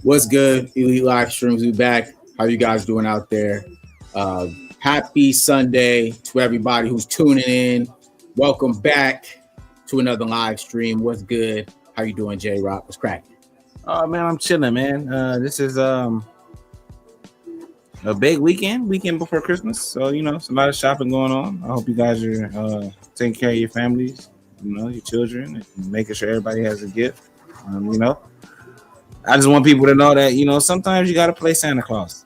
What's good, Elite Live Streams? We back. How you guys doing out there? Uh, Happy Sunday to everybody who's tuning in. Welcome back to another live stream. What's good? How you doing, J Rock? What's cracking? Oh man, I'm chilling, man. This is a big weekend before Christmas. So it's a lot of shopping going on. I hope you guys are taking care of your families, your children, and making sure everybody has a gift. I just want people to know that sometimes you gotta play Santa Claus.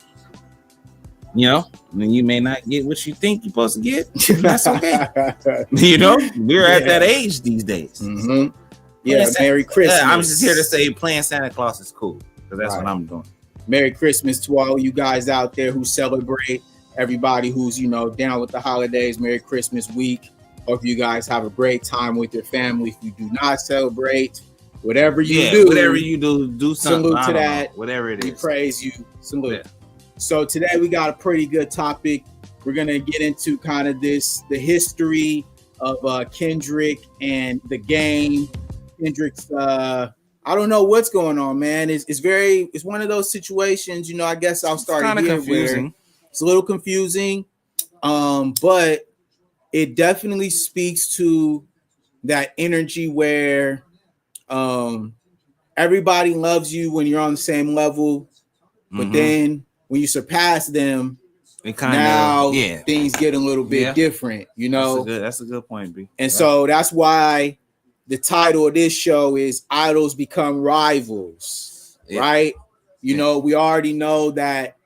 And you may not get what you think you're supposed to get. That's okay. We're at that age these days. Mm-hmm. Yeah, Merry Christmas. Yeah, I'm just here to say playing Santa Claus is cool because that's what I'm doing. Merry Christmas to all you guys out there who celebrate. Everybody who's down with the holidays. Merry Christmas week. Hope you guys have a great time with your family. If you do not celebrate, whatever you do something. Salute to that. Whatever it is, we praise you. Salute. Yeah. So today we got a pretty good topic. We're gonna get into kind of the history of Kendrick and the game. Kendrick's I don't know what's going on, man. It's one of those situations, I guess I'll start here confusing. Where it's a little confusing. But it definitely speaks to that energy where everybody loves you when you're on the same level, but then when you surpass them, things get a little bit different, That's a good point, B. And so that's why the title of this show is Idols Become Rivals, right? We already know that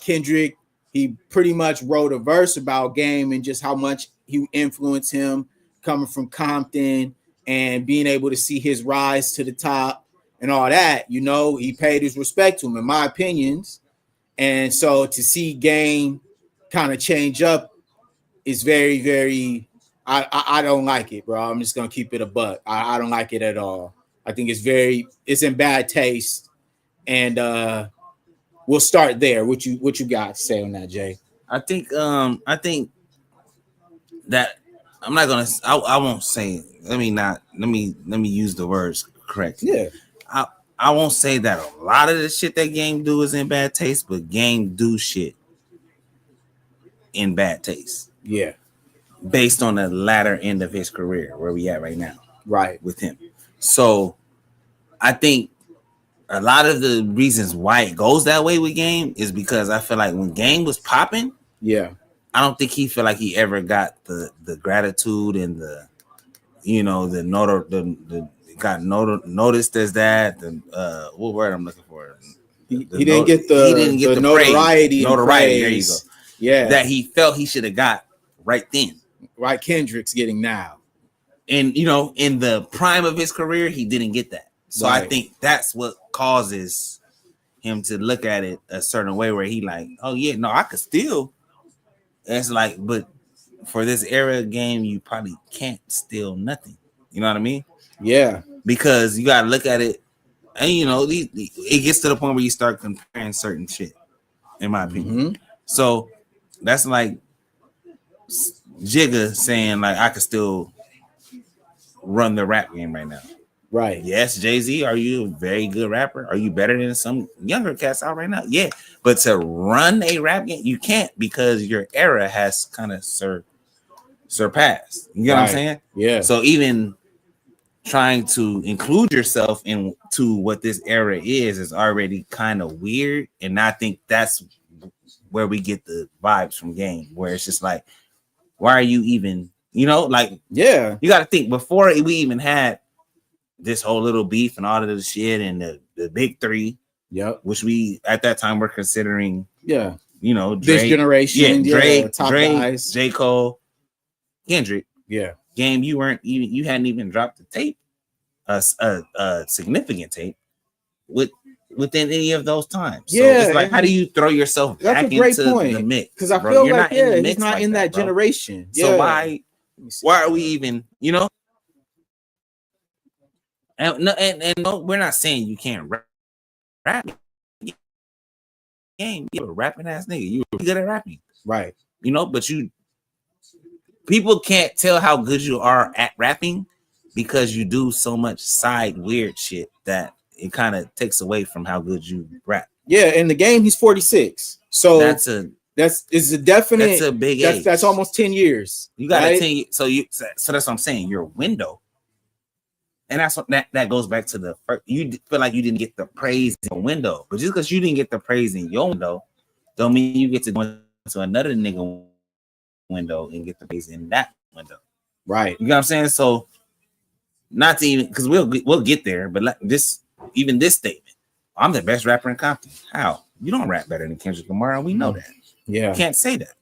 Kendrick, he pretty much wrote a verse about Game and just how much he influenced him coming from Compton and being able to see his rise to the top and all that. He paid his respect to him, in my opinions. And so to see Game kind of change up is very, very, I don't like it, bro. I'm just going to keep it a buck. I don't like it at all. I think it's in bad taste. And we'll start there. What you got to say on that, Jay? I think that I'm not going to, I won't say, let me use the words correctly. Yeah. I won't say that a lot of the shit that Game do is in bad taste, but Game do shit in bad taste. Yeah. Based on the latter end of his career, where we at right now. Right. With him. So I think a lot of the reasons why it goes that way with Game is because I feel like when Game was popping, I don't think he felt like he ever got the gratitude and the got noticed as that. What word I'm looking for? He didn't get the notoriety. Notoriety. There you go. Yeah, that he felt he should have got right then. Right, Kendrick's getting now. And in the prime of his career, he didn't get that. So I think that's what causes him to look at it a certain way, where he like, oh yeah, no, I could still. It's like, but for this era of Game, you probably can't steal nothing. You know what I mean? Yeah. Because you gotta look at it, and it gets to the point where you start comparing certain shit, in my opinion. So that's like Jigga saying like I could still run the rap game right now. Right. Yes, Jay-Z, are you a very good rapper? Are you better than some younger cats out right now? Yeah. But to run a rap game, you can't, because your era has kind of surpassed. You know what I'm saying? Yeah. So even trying to include yourself into what this era is already kind of weird. And I think that's where we get the vibes from Game, where it's just like, why are you even, you got to think before we even had this whole little beef and all of the shit and the big three, which we at that time were considering, Drake, this generation, Drake, guys. J. Cole, Kendrick, Game. You hadn't even dropped the tape, a significant tape within any of those times. So it's like, how do you throw yourself back into the mix? Because I feel like he's not in that generation. So why are we even, And no, we're not saying you can't rap. Game, you're a rapping ass nigga. You're good at rapping, right? But people can't tell how good you are at rapping because you do so much side weird shit that it kind of takes away from how good you rap. Yeah, in the game, he's 46. So that's a definite. That's a big age. That's almost 10 years. You got a 10. So that's what I'm saying. Your window, and that's what that goes back to the first. You feel like you didn't get the praise in your window, but just because you didn't get the praise in your window, don't mean you get to go into another nigga window and get the praise in that window. Right. You know what I'm saying? So not to even because we'll get there, but like this statement. I'm the best rapper in Compton. How? You don't rap better than Kendrick Lamar. We know that. Yeah. You can't say that.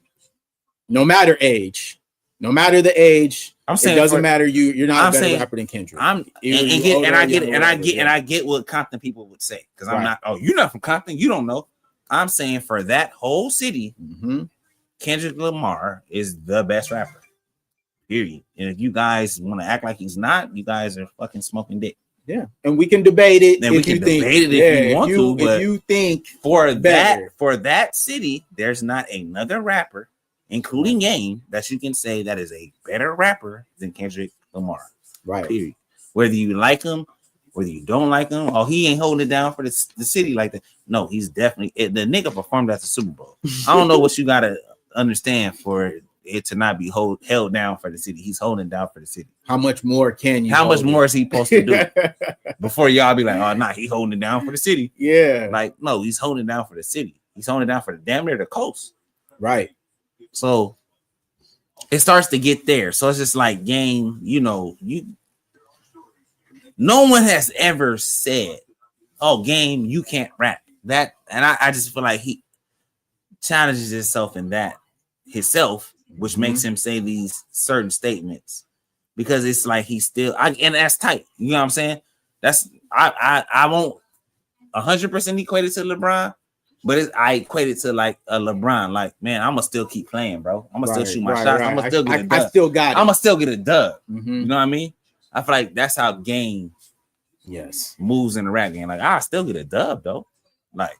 No matter age. No matter the age. I'm saying it doesn't matter. You're not a better rapper than Kendrick. I get what Compton people would say. Because I'm not, you're not from Compton. You don't know. I'm saying for that whole city, Kendrick Lamar is the best rapper. Period. And if you guys want to act like he's not, you guys are fucking smoking dick. Yeah, and we can debate it. Then we can debate it if you want to. But if you think for that city, there's not another rapper, including Game, that you can say that is a better rapper than Kendrick Lamar. Right. Period. Whether you like him, whether you don't like him, he ain't holding it down for the city like that. No, he's definitely the nigga performed at the Super Bowl. I don't know what you gotta understand for it to not be held down for the city. He's holding down for the city. How much more can you? How much more is he supposed to do before y'all be like, oh, nah, he holding it down for the city? Yeah. Like, no, he's holding it down for the city. He's holding it down for the damn near the coast. Right. So it starts to get there. So it's just like, Game, no one has ever said, oh, Game, you can't rap. That, and I just feel like he challenges himself in that himself, which makes him say these certain statements because it's like he's still and that's tight. You know what I'm saying? That's I won't 100% equate it to LeBron, but I equate it to like a LeBron. Like, man, I'm gonna still keep playing, bro. I'm gonna still shoot my shots. I'm gonna still get a dub. I still got it. I'm gonna still get a dub. You know what I mean? I feel like that's how Game moves in the rap game. Like, I still get a dub though. Like,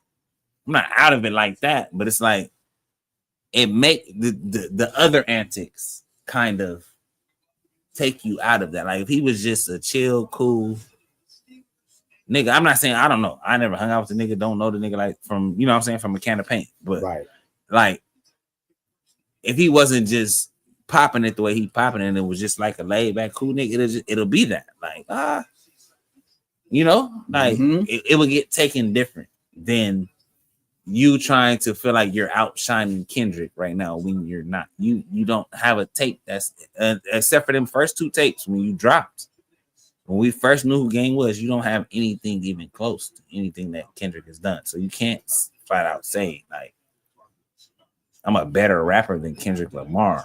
I'm not out of it like that, but it's like it make the other antics kind of take you out of that. Like, if he was just a chill, cool nigga, I'm not saying, I don't know. I never hung out with the nigga, don't know the nigga like from, you know what I'm saying, from a can of paint. But like, if he wasn't just popping it the way he popping it and it was just like a laid back, cool nigga, it'll be that. Like, it would get taken different than you trying to feel like you're outshining Kendrick right now when you're not. You don't have a tape that's except for them first two tapes when you dropped. When we first knew who Game was, you don't have anything even close to anything that Kendrick has done. So you can't flat out say like, I'm a better rapper than Kendrick Lamar.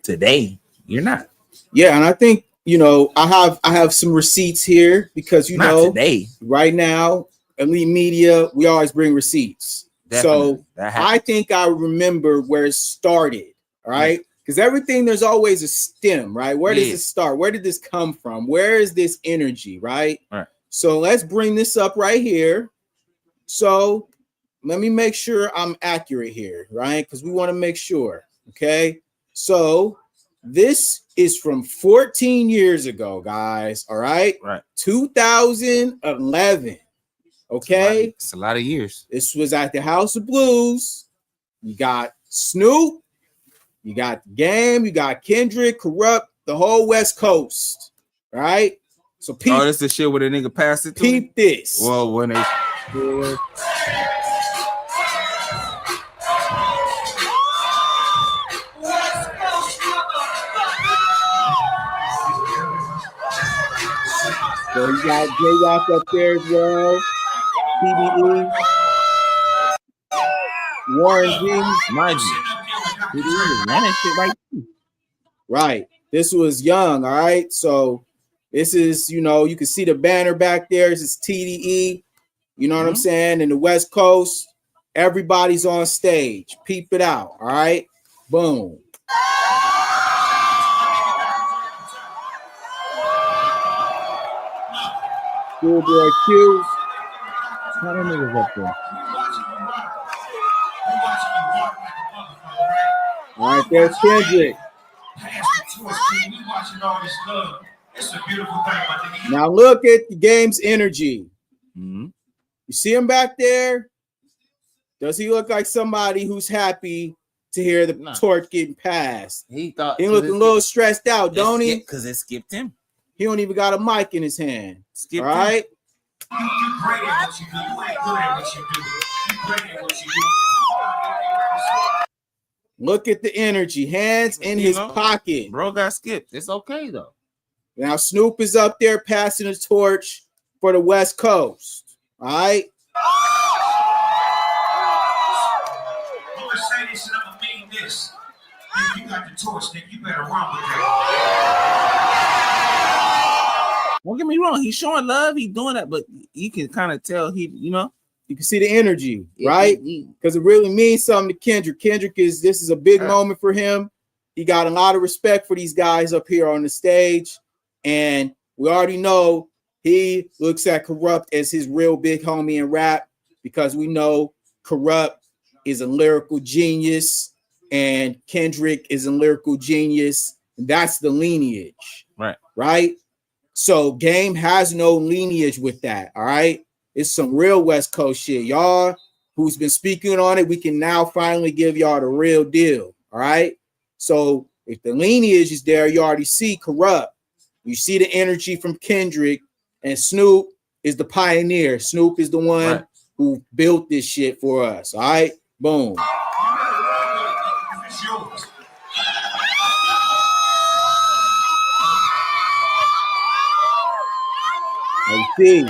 Today, you're not. Yeah, and I think I have some receipts here because not today. Right now, Elite Media, we always bring receipts. Definitely. So I think I remember where it started. All right. Because everything, there's always a stem, right? Where does it start? Where did this come from? Where is this energy, right? So let's bring this up right here. So let me make sure I'm accurate here, right? Because we want to make sure. Okay. So this is from 14 years ago, guys. All right. 2011. Okay. It's a lot of years. This was at the House of Blues. You got Snoop. You got Game. You got Kendrick, Corrupt, the whole West Coast. Right. So peep. Oh, that's the shit where the nigga passed it to peep me? This. Well, when they. So you got J-Rock up there as well. TDE. Warren G. Mind you. TDE was running shit right. Right. This was young, all right? So this is, you can see the banner back there. This is TDE. You know what I'm saying? In the West Coast, everybody's on stage. Peep it out, all right? Boom. Schoolboy Q. How many niggas up there? All right, there's Kendrick. Now look at the Game's energy. Mm-hmm. You see him back there? Does he look like somebody who's happy to hear the torch getting passed? He thought he looking a little stressed out, don't he? Because it skipped him. He don't even got a mic in his hand. Skipped all right. You great at what you do. You ain't good at what you do. You great at what you do. Look at the energy. Hands in his pocket. Bro got skipped. It's okay though. Now Snoop is up there passing the torch for the West Coast. All right. I'm gonna say this and I'm gonna mean this. If you got the torch, then you better run with that. Don't get me wrong. He's showing love. He's doing that, but you can kind of tell you can see the energy, right? Because it really means something to Kendrick. This is a big moment for him. He got a lot of respect for these guys up here on the stage. And we already know he looks at Corrupt as his real big homie in rap, because we know Corrupt is a lyrical genius and Kendrick is a lyrical genius. That's the lineage, right? So Game has no lineage with that, all right? It's some real West Coast shit. Y'all who's been speaking on it, we can now finally give y'all the real deal, all right? So if the lineage is there, you already see Corrupt. You see the energy from Kendrick, and Snoop is the pioneer. Snoop is the one who built this shit for us, all right? Boom. You see.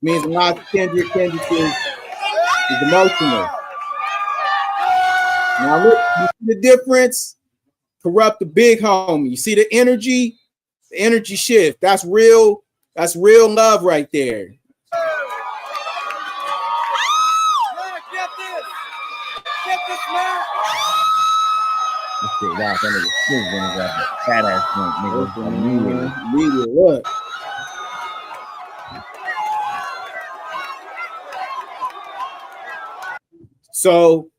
Means a lot to Kendrick. Kendrick is emotional. Now look, you see the difference? Corrupt the big homie. You see the energy shift. That's real love right there. Get this man. Fat ass nigga. Look. So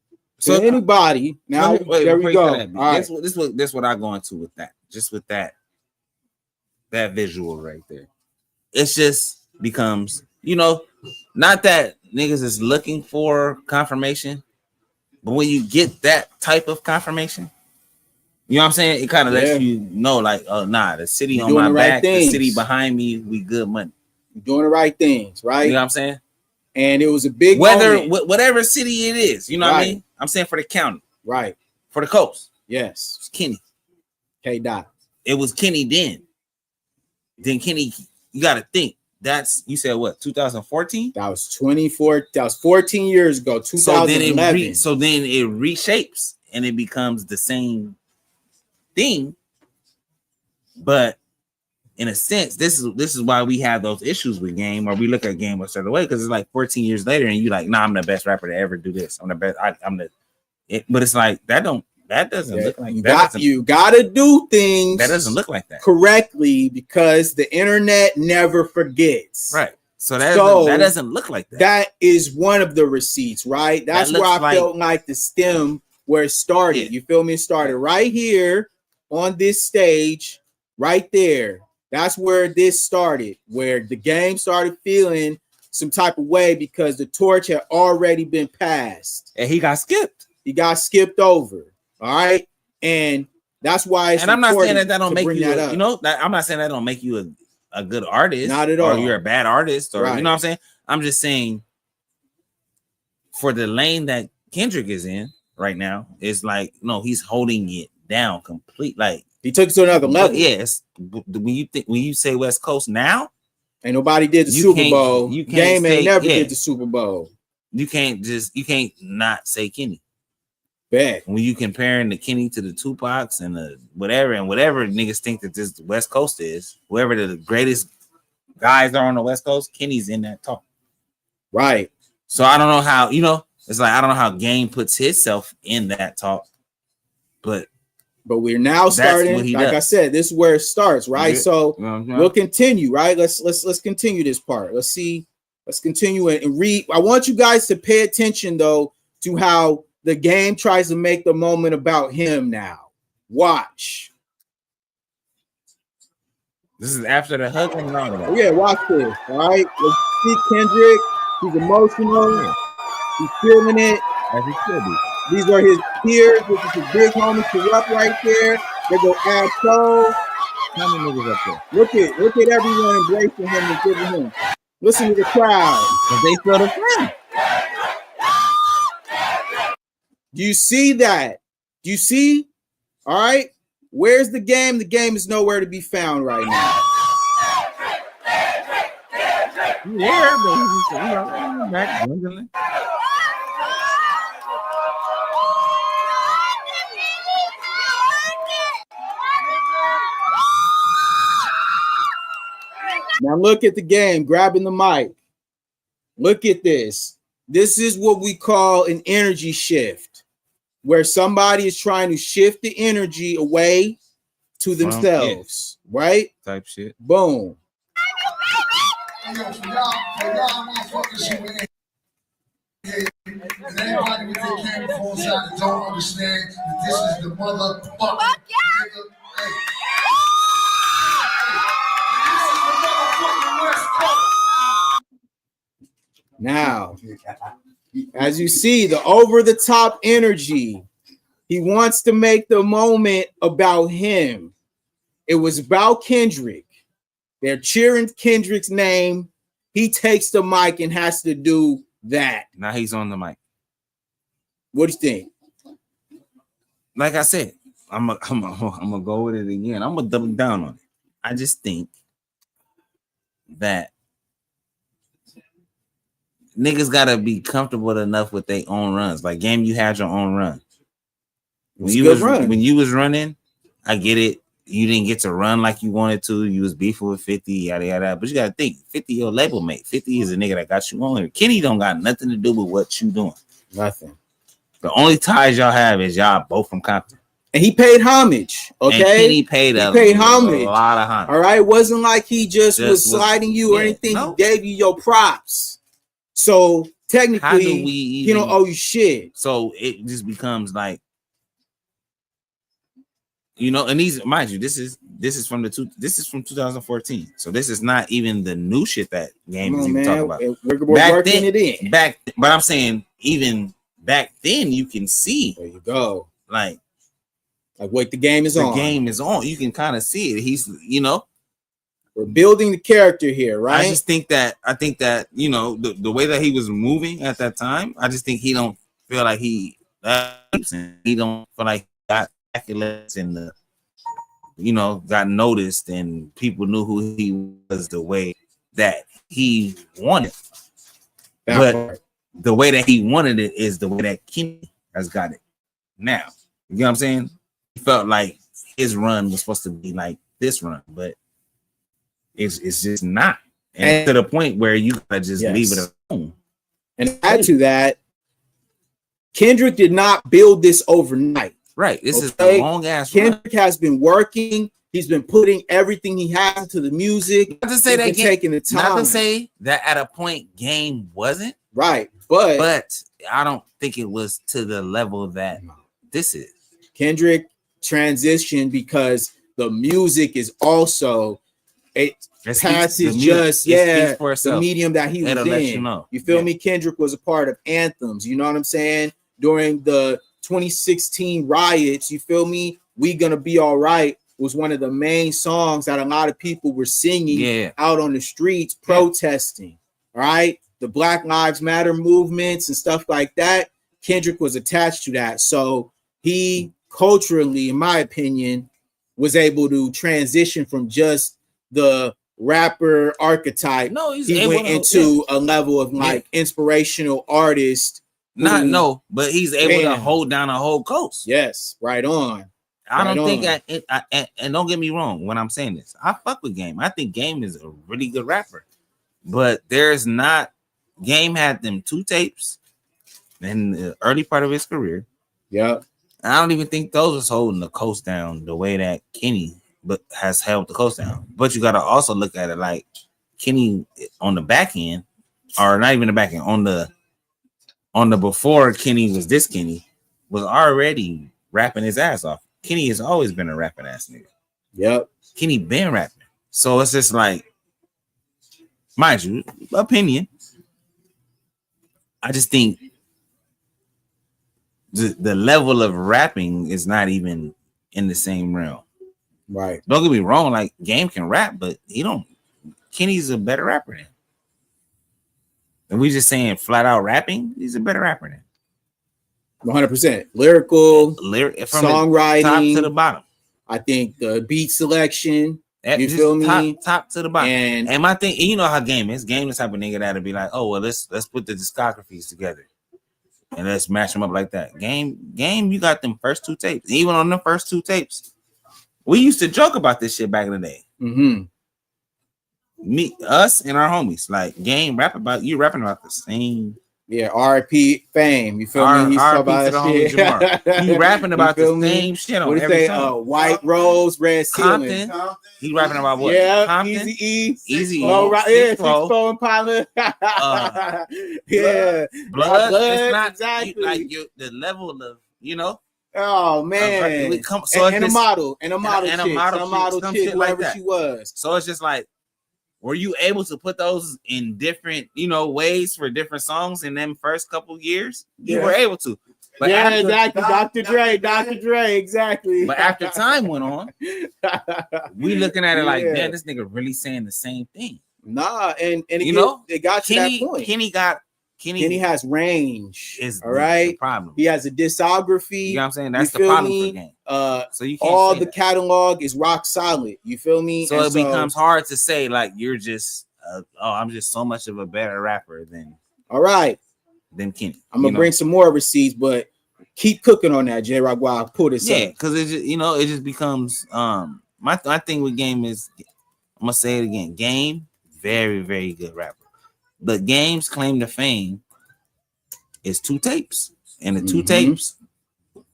anybody now, there we go. All right. This what I go into with that. Just with that visual right there. It's just becomes, not that niggas is looking for confirmation, but when you get that type of confirmation, you know what I'm saying? It kind of lets you know, like, oh nah, the city on my back, the city behind me, we good money. You're doing the right things, right? You know what I'm saying? And it was a big whatever city it is, you know what I mean? I'm saying for the county, right? For the coast, yes, it's Kenny. K. Dot. It was Kenny then. Then Kenny, you got to think. That's, you said what? 2014. That was 24. That was 14 years ago. 2011. So then it reshapes and it becomes the same thing, but in a sense, this is why we have those issues with Game, or we look at Game a certain way, because it's like 14 years later, and you like, nah, I'm the best rapper to ever do this. I'm the best. But it's like that doesn't look like you gotta do things that doesn't look like that correctly, because the internet never forgets. Right. So that doesn't look like that. That is one of the receipts, right? That's where I felt like the stem where it started. Yeah. You feel me? It started right here on this stage, right there. That's where this started, where the Game started feeling some type of way because the torch had already been passed. And he got skipped. He got skipped over. All right. And that's why it's, and I'm not saying that don't make you, I'm not saying that don't make you a good artist. Not at all. Or you're a bad artist, or you know what I'm saying? I'm just saying for the lane that Kendrick is in right now, it's like, no, he's holding it down complete. Like, he took it to another level. Yes. When you say West Coast now, ain't nobody did the Super Bowl. Game ain't never did the Super Bowl. You can't not say Kenny. Bet. When you comparing the Kenny to the Tupacs and the whatever niggas think that this West Coast is, whoever the greatest guys are on the West Coast, Kenny's in that talk. Right. So I don't know how, it's like I don't know how Game puts himself in that talk, but we're now starting, like I said, this is where it starts, right? Yeah. So we'll continue, right? Let's continue this part. Let's continue and read. I want you guys to pay attention though to how the Game tries to make the moment about him now. Watch. This is after the hugging and all of that. Yeah, watch this. All right, let's see Kendrick. He's emotional. Yeah. He's feeling it. As he should be. These are his peers. This is his big homie Corrupt right there. They go add Soul. How many niggas up there? Look at everyone embracing him and giving him. Listen to the crowd. Because they feel the friend. Do you see that? Do you see? All right. Where's the game? The game is nowhere to be found right now. Yeah, but he's back dwindling. Now look at the game, grabbing the mic. Look at this. This is what we call an energy shift, where somebody is trying to shift the energy away to themselves, right? Type shit. Boom. Yo, for y'all motherfuckers who ain't and anybody with their camera phones out that don't understand that this is the motherfucking nigga. Hey. This is the motherfucking West Coast. Now, as you see, the over-the-top energy, he wants to make the moment about him. It was about Kendrick. They're cheering Kendrick's name. He takes the mic and has to do that. Now he's on the mic. What do you think? Like I said, I'm gonna go with it again. I'm gonna double down on it. I just think that niggas gotta be comfortable enough with their own runs. Like Game, you had your own run. When you was running, I get it. You didn't get to run like you wanted to. You was beefing with 50, yada yada. But you gotta think, 50 your label mate. 50 is a nigga that got you on here. Kenny don't got nothing to do with what you doing. Nothing. The only ties y'all have is y'all both from Compton. And he paid homage. Okay. And Kenny paid homage. A lot of homage. All right. It wasn't like he just was sliding you or anything. No. He gave you your props. So technically, he don't owe you shit. So it just becomes like, you know, and these, mind you, this is from 2014. So this is not even the new shit that Game is even talking about. We're working it in. But I'm saying even back then you can see. There you go. Like what the game is on. The game is on. You can kind of see it. He's, you know, we're building the character here, right? I think that, you know, the way that he was moving at that time, I just think he don't feel like he don't feel like he got accolades and you know, got noticed and people knew who he was the way that he wanted. But the way that he wanted it is the way that Kenny has got it now. You know what I'm saying? He felt like his run was supposed to be like this run, but it's just not. And to the point where you gotta just leave it alone. And add to that, Kendrick did not build this overnight. Right. This is a long ass Kendrick has been working. He's been putting everything he has into the music. Not to say that taking the time. Not to say that at a point Game wasn't. Right. But I don't think it was to the level that this is. Kendrick transitioned because the music is also the medium that he was in. You feel me? Kendrick was a part of anthems. You know what I'm saying? During the 2016 riots, you feel me? We Gonna Be All Right was one of the main songs that a lot of people were singing out on the streets, protesting. All right, the Black Lives Matter movements and stuff like that. Kendrick was attached to that, so he culturally, in my opinion, was able to transition from just the rapper archetype. He went into a level of like inspirational artist. But he's able to hold down a whole coast. Yes, right on. I don't think and don't get me wrong when I'm saying this. I fuck with Game. I think Game is a really good rapper. But there's not Game had them 2 tapes in the early part of his career. Yeah. I don't even think those was holding the coast down the way that Kenny has held the coast down. But you gotta also look at it like Kenny on the back end, or not even the back end, on the before Kenny was this Kenny, was already rapping his ass off. Kenny has always been a rapping ass nigga. Yep. Kenny been rapping. So it's just like, mind you, opinion. I just think the level of rapping is not even in the same realm. Right. Don't get me wrong, like Game can rap, but Kenny's a better rapper than him. And we just saying flat out rapping, he's a better rapper than 100%. Lyrical, from songwriting, the top to the bottom. I think the beat selection, you Just feel me? Top to the bottom. And my thing, you know how Game is. Game is the type of nigga that'll be like, oh well, let's put the discographies together and let's match them up like that. Game, you got them first 2 tapes. Even on the first 2 tapes, we used to joke about this shit back in the day. mm-hmm. Us and our homies, like Game rapping about the same. Yeah, R.I.P. Fame. You feel me? He's talking about that shit. He rapping about the same shit on every song. White Rose, Red Ceiling. He rapping about what? Yeah, Compton? Easy Easy. Oh, right. Yeah, 6-4 Impala. Yeah. Blood. It's not exactly. like the level of, Oh man. And a model chick, whoever she was. So it's just like, were you able to put those in different, ways for different songs in them first couple years? You were able to. But exactly. Dr. Dre, exactly. But after time went on, we looking at it like, damn, this nigga really saying the same thing. Nah, and it got to Kenny, that point. Kenny has range. Is all right. The problem. He has a discography. You know what I'm saying? That's the problem for Game. So you can't all the that. Catalog is rock solid. You feel me? So it becomes hard to say like you're just I'm just so much of a better rapper than than Kenny. I'm gonna bring some more receipts, but keep cooking on that, J Rock, while I pull this up. Because it just it just becomes my thing with Game is, I'm gonna say it again. Game, very, very good rapper. But Game's claim to fame is 2 tapes. And the 2 tapes,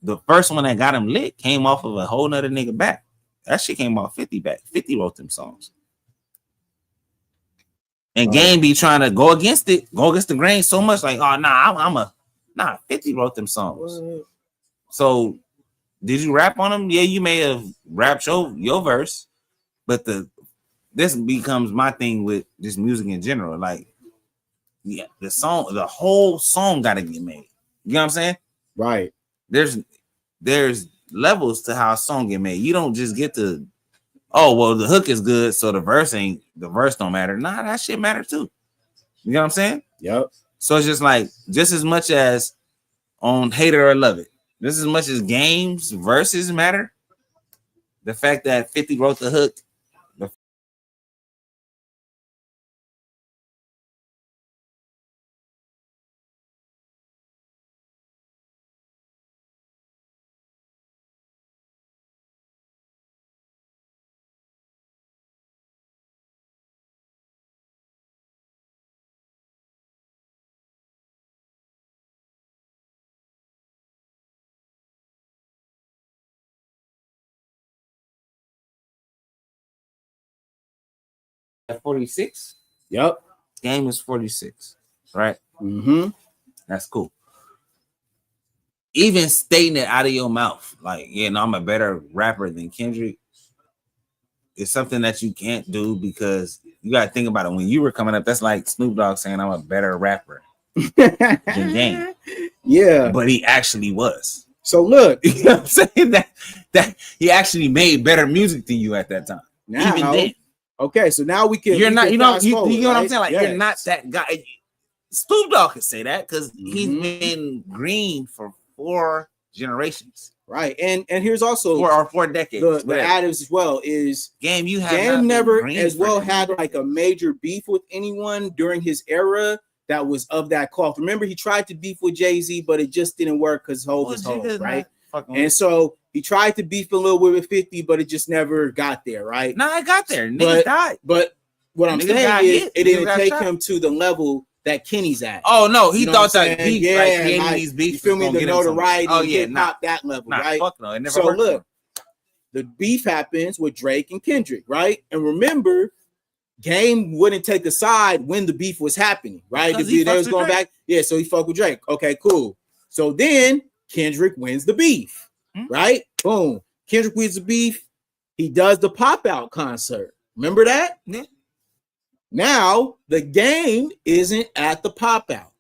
the first one that got him lit came off of a whole nother nigga back. That shit came off 50 back. 50 wrote them songs. And Game be trying to go against the grain so much, like, oh nah, 50 wrote them songs. So did you rap on them? Yeah, you may have rapped your verse, but this becomes my thing with just music in general. Like, yeah, the whole song gotta get made. You know what I'm saying? Right. There's levels to how a song get made. You don't just get to, oh well, the hook is good, so the verse don't matter. Nah, that shit matter too. You know what I'm saying? Yep. So it's just like, just as much as on Hate It or Love It, just as much as Game's verses matter, the fact that 50 wrote the hook. At 46. Yep. Game is 46, right? Mm-hmm. That's cool. Even stating it out of your mouth, like, I'm a better rapper than Kendrick, is something that you can't do, because you got to think about it. When you were coming up, that's like Snoop Dogg saying I'm a better rapper than Game. Yeah. But he actually was. So look, you know what I'm saying? That he actually made better music than you at that time. Now, even then. Okay, so now we can. You're not, you know forward, what I'm saying? Like, you're not that guy. Snoop Dogg could say that because he's been green for 4 generations. Right. And here's also 4 decades. The additives as well is Game never as well had like a major beef with anyone during his era that was of that cloth. Remember, he tried to beef with Jay-Z, but it just didn't work because Hov is Hov, right? And so he tried to beef a little bit with 50, but it just never got there, right? No, it got there. Niggas died. But what I'm saying is it didn't take him to the level that Kenny's at. Oh no, he thought that beef, these beef. You feel me? The notoriety, not that level, right? Fuck no, it never so worked. Look, the beef happens with Drake and Kendrick, right? And remember, Game wouldn't take a side when the beef was happening, right? They was going back. Yeah, so he fucked with Drake. Okay, cool. So then Kendrick wins the beef, right? Boom. Kendrick wins the beef. He does the pop out concert, Remember that? Yeah. Now the game isn't at the pop out.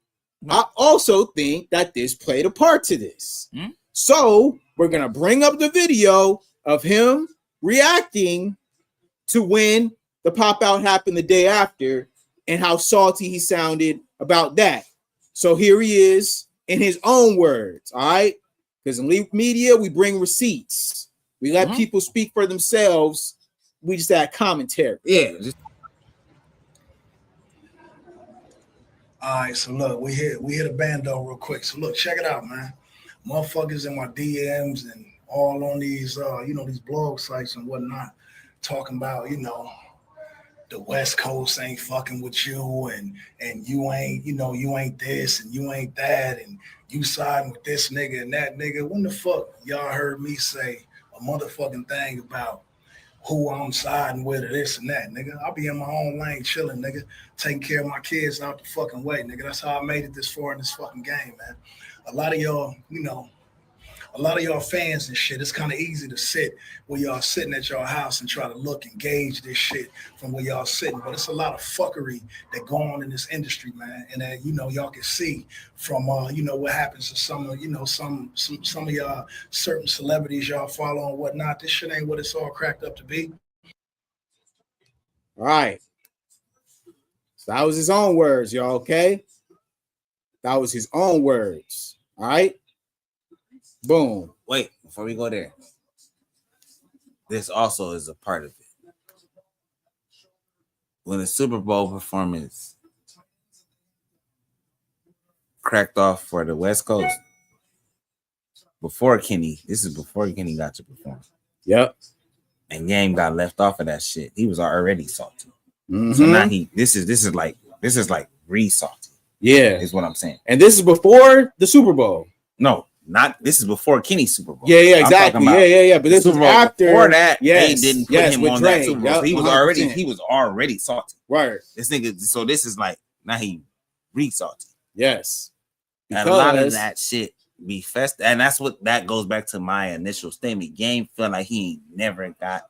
I also think that this played a part to this. So we're gonna bring up the video of him reacting to when the pop out happened the day after and how salty he sounded about that. So here he is in his own words. All right, because in Leap Media we bring receipts. We let people speak for themselves. We just add commentary. Yeah. All right, so look, we hit a bando real quick. So look, check it out, man. Motherfuckers in my DMs and all on these, these blog sites and whatnot, talking about, the West Coast ain't fucking with you, and you ain't, you ain't this and you ain't that, and you siding with this nigga and that nigga. When the fuck y'all heard me say a motherfucking thing about who I'm siding with or this and that, nigga? I'll be in my own lane chilling, nigga, taking care of my kids out the fucking way, nigga. That's how I made it this far in this fucking game, man. A lot of y'all, a lot of y'all fans and shit, it's kind of easy to sit where y'all sitting at your house and try to look and gauge this shit from where y'all sitting. But it's a lot of fuckery that go on in this industry, man. And that, y'all can see from, what happens to some of, some of y'all certain celebrities y'all follow and whatnot. This shit ain't what it's all cracked up to be. All right. So that was his own words, y'all, okay? That was his own words. All right. Boom. Wait, before we go there, this also is a part of it. When the Super Bowl performance cracked off for the West Coast, before Kenny got to perform. Yep. And Game got left off of that shit. He was already salty. So now this is like re-salty. Yeah. Is what I'm saying. And this is before the Super Bowl. No. Not this is before Kenny's Super Bowl. Yeah, exactly. Yeah. But this was after. Before that, yes, they didn't put him on Dre. that Super Bowl. Yep, So he was already salty. Right. This nigga. So this is like now he re-salty. Yes. And a lot of that shit be fest, and that's what that goes back to my initial statement. Game felt like he never got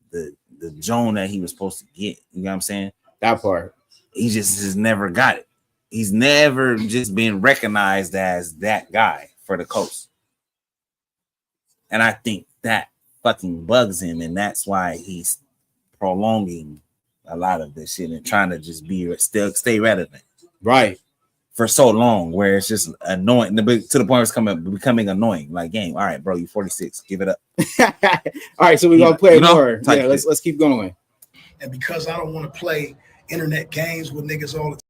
the zone that he was supposed to get. You know what I'm saying? That part. He just never got it. He's never just been recognized as that guy for the coast. And I think that fucking bugs him. And that's why he's prolonging a lot of this shit and trying to just stay relevant. Right. For so long, where it's just annoying to the point where it's becoming annoying. Like, game, all right, bro, you 46. Give it up. All right, so we're going to play more. Yeah, let's keep going. And because I don't want to play internet games with niggas all the time.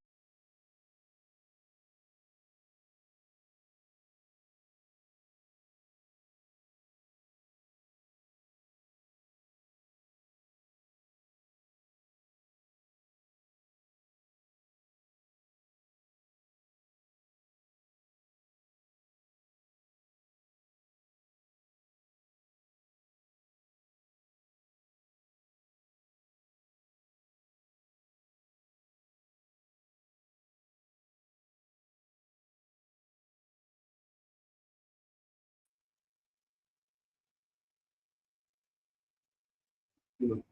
You know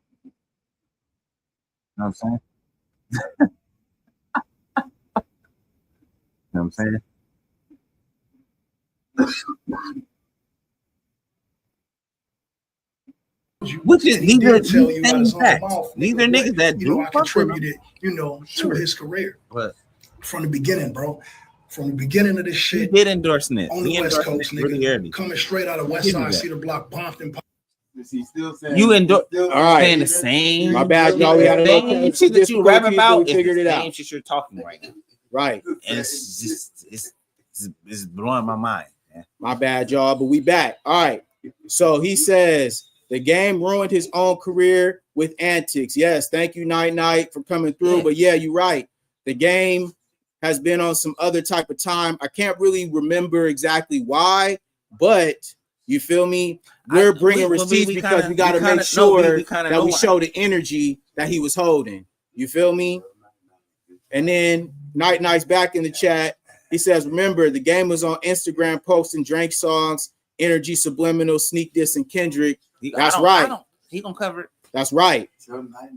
what I'm saying? You know what I'm saying? Which is these are niggas that do I contributed, to his career. But from the beginning, bro. From the beginning of this shit. He did endorse it on the West Coast, nigga. Really early. Coming straight out of West Side, Cedar Block, Bompton. Is he still saying you endorse? All right, saying the same. My bad, y'all. We had a shit that you rap about. We figured it out. Same shit you're talking right now. Right. And it's just it's blowing my mind. Man. My bad, y'all. But we back. All right. So he says the game ruined his own career with antics. Yes, thank you, Night, for coming through. Yeah. But yeah, you're right. The game has been on some other type of time. I can't really remember exactly why, but you feel me? We're bringing receipts because we got to make sure that we show the energy that he was holding. You feel me? And then Night's back in the chat. He says, remember, the game was on Instagram posting Drake songs, Energy Subliminal, Sneak Diss, and Kendrick. That's right. He gonna cover it. That's right.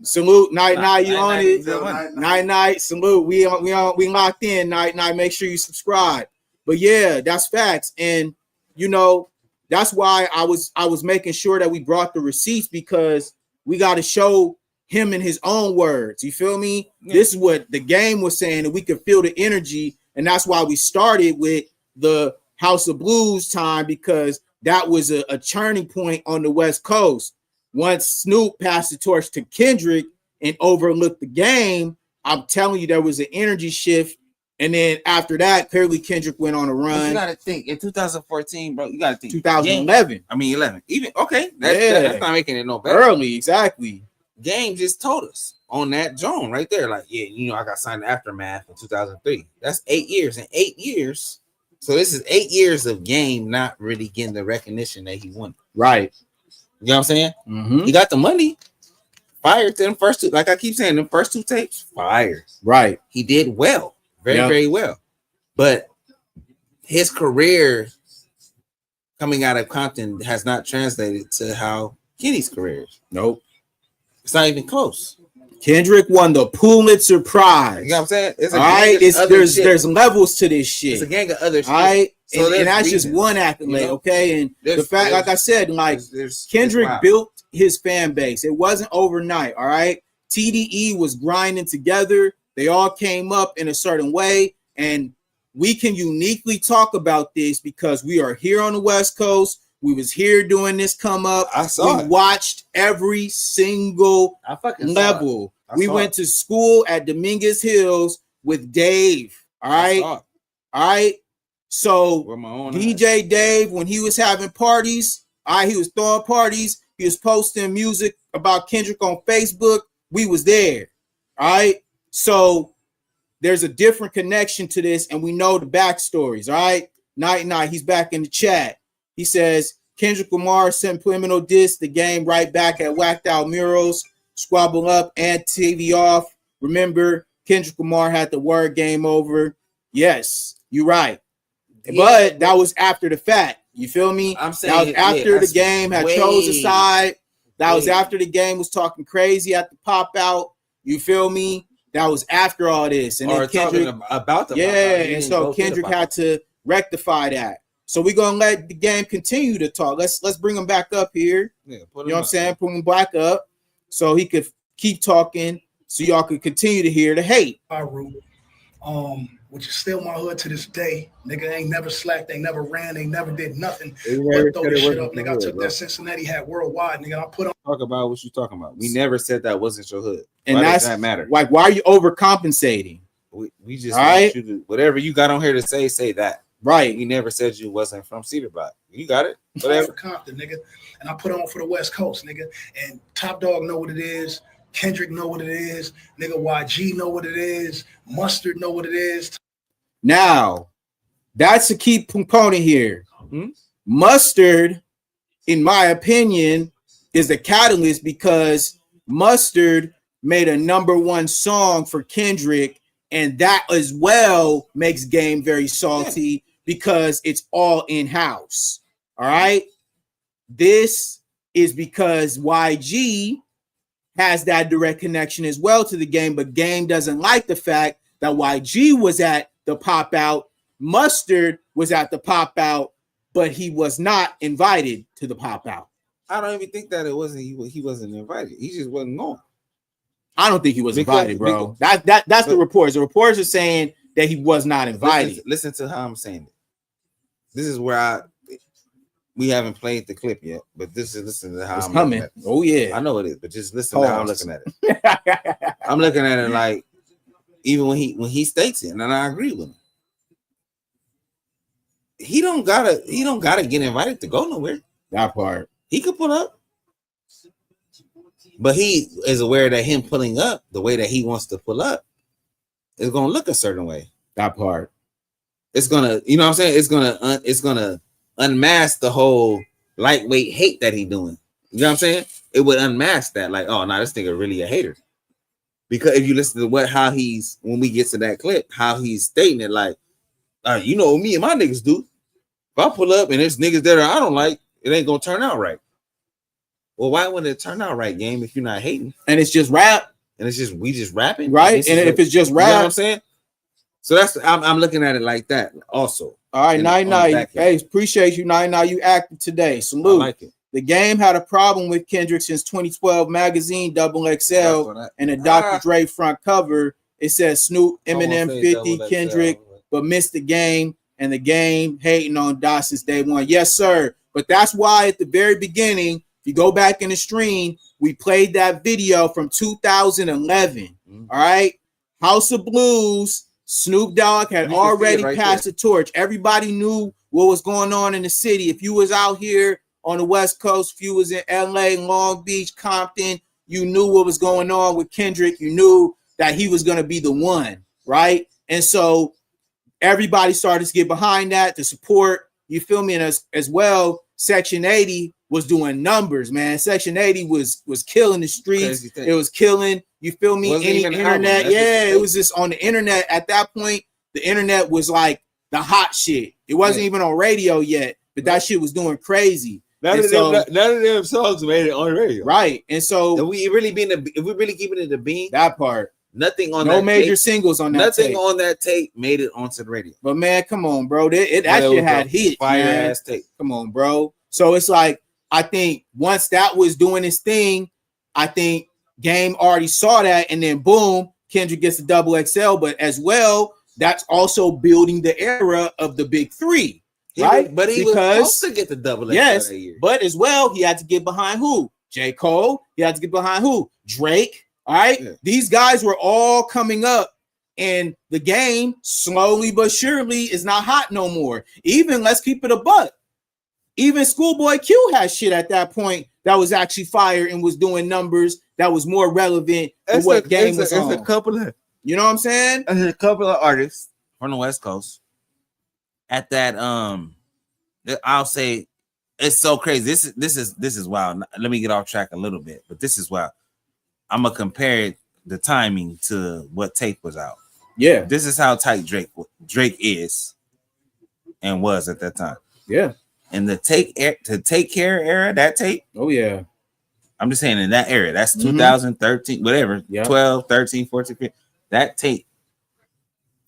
Salute, night. You on it? Night. Salute. We locked in. Night. Make sure you subscribe. But yeah, that's facts. And you know, that's why I was making sure that we brought the receipts, because we got to show him in his own words. You feel me? Yeah. This is what the game was saying, and we could feel the energy, and that's why we started with the House of Blues time, because that was a turning point on the West Coast. Once Snoop passed the torch to Kendrick and overlooked the game, I'm telling you, there was an energy shift. And then after that, clearly Kendrick went on a run. But you got to think, in 2014, bro, you got to think. 2011. Game, I mean, 11. Even, okay, that's not making it no better. Early, exactly. Game just told us on that Joan right there, like, yeah, you know, I got signed to Aftermath in 2003. That's 8 years. In 8 years, so this is 8 years of Game not really getting the recognition that he wanted. Right. You know what I'm saying? Mm-hmm. He got the money. Fired to them first two. Like I keep saying, them first two tapes, fired. Right. He did well. Very well. But his career coming out of Compton has not translated to how Kenny's career is. Nope. It's not even close. Kendrick won the Pulitzer Prize. You know what I'm saying? It's all right. There's levels to this shit. It's a gang of other shit. All right. So and that's just one accolade, okay? And the fact, like I said, like Kendrick built his fan base. It wasn't overnight, all right? TDE was grinding together. They all came up in a certain way, and we can uniquely talk about this because we are here on the West Coast. We was here doing this come up. We watched every single level. We went to school at Dominguez Hills with Dave, all right? All right? So DJ Dave, when he was having parties, he was throwing parties. He was posting music about Kendrick on Facebook. We was there. All right. So there's a different connection to this, and we know the backstories. All right. Night. He's back in the chat. He says Kendrick Lamar sent subliminal diss the Game right back at Whacked Out Murals, Squabble Up, and TV Off. Remember, Kendrick Lamar had the word game over. Yes, you're right. But that was after the fact. You feel me? I'm saying that was after the Game had chose a side. That was after the Game was talking crazy at the pop out. You feel me? That was after all this. And then Kendrick about the and so Kendrick had to rectify that. So we're gonna let the Game continue to talk. Let's bring him back up here. You know what I'm saying? Put him back up so he could keep talking, so y'all could continue to hear the hate. Which is still my hood to this day. Nigga ain't never slacked, they never ran, they never did nothing. But throw this shit up, nigga. I took that Cincinnati hat worldwide, nigga. I put on. Talk about what you talking about. We never said that wasn't your hood. And why does that matter? Like, why are you overcompensating? We just want you to, whatever you got on here to say that. Right. We never said you wasn't from Cedar Block. You got it. Whatever. For Compton, nigga. And I put on for the West Coast, nigga. And Top Dog know what it is. Kendrick know what it is. Nigga, YG know what it is. Mustard know what it is. Now, that's a key component here. Mm-hmm. Mustard, in my opinion, is the catalyst, because Mustard made a #1 song for Kendrick, and that as well makes Game very salty because it's all in-house. All right? This is because YG has that direct connection as well to the Game, but Game doesn't like the fact that YG was at the pop out, Mustard was at the pop out, but he was not invited to the pop out. I don't even think that it wasn't he wasn't invited. He just wasn't going. I don't think he was invited, bro. That's the reports. The reports are saying that he was not invited. Listen to how I'm saying it. This is where we haven't played the clip yet, but listen to how I'm coming. Looking at it. Oh yeah, I know it is, but just listen to how I'm looking at it. I'm looking at it like, even when he states it, and I agree with him, he don't gotta get invited to go nowhere. That part. He could pull up, but he is aware that him pulling up the way that he wants to pull up is gonna look a certain way. That part. It's gonna, you know what I'm saying? It's gonna unmask the whole lightweight hate that he doing. You know what I'm saying? It would unmask that, like, oh no, this nigga really a hater. Because if you listen to when we get to that clip, how he's stating it, like, you know what me and my niggas do. If I pull up and there's niggas that I don't like, it ain't gonna turn out right. Well, why wouldn't it turn out right, game, if you're not hating? And it's just rap. And it's just we just rapping. Right. And if it's just rap, you know what I'm saying? So that's I'm looking at it like that also. All right, 99. Hey, appreciate you, 99. You active today. Salute. I like it. The game had a problem with Kendrick since 2012 magazine Double XL and the Dr. Dre front cover. It says Snoop, Eminem, 50, Kendrick, but missed the game, and the game hating on Dot since day one. Yes, sir. But that's why at the very beginning, if you go back in the stream, we played that video from 2011. All right. House of Blues, Snoop Dogg had already passed the torch. Everybody knew what was going on in the city. If you was out here on the West Coast, if you was in LA, Long Beach, Compton, you knew what was going on with Kendrick. You knew that he was going to be the one, right? And so everybody started to get behind that to support, you feel me? And as well, Section 80 was doing numbers, man. Section 80 was killing the streets. It was killing, you feel me? Any internet. Yeah, it was just on the internet. At that point, the internet was like the hot shit. It wasn't even on radio yet, but that shit was doing crazy. None of them songs made it on radio. Right. And so if we really keeping it the bean, that part. Nothing on no that major tape, singles on that nothing tape. on that tape made it onto the radio. But man, come on, bro. That shit had hit. Fire man. ass tape. Come on, bro. So it's like, I think once that was doing his thing, I think Game already saw that, and then boom, Kendrick gets the Double XL. But as well, that's also building the era of the big three, right? But he was supposed to get the Double XL that year. But as well, he had to get behind who? J. Cole. He had to get behind who? Drake. All right. Yeah. These guys were all coming up, and the game slowly but surely is not hot no more. Even let's keep it a buck. Even Schoolboy Q had shit at that point that was actually fire and was doing numbers that was more relevant to what game was on. A couple of, you know what I'm saying? There's a couple of artists from the West Coast at that. I'll say it's so crazy. This is wild. Let me get off track a little bit, but this is wild. I'm gonna compare the timing to what tape was out. Yeah, this is how tight Drake is and was at that time. Yeah, and the Take Care era, that tape. Oh yeah, I'm just saying in that era. That's 2013, whatever. Yeah. 12, 13, 14, 15. That tape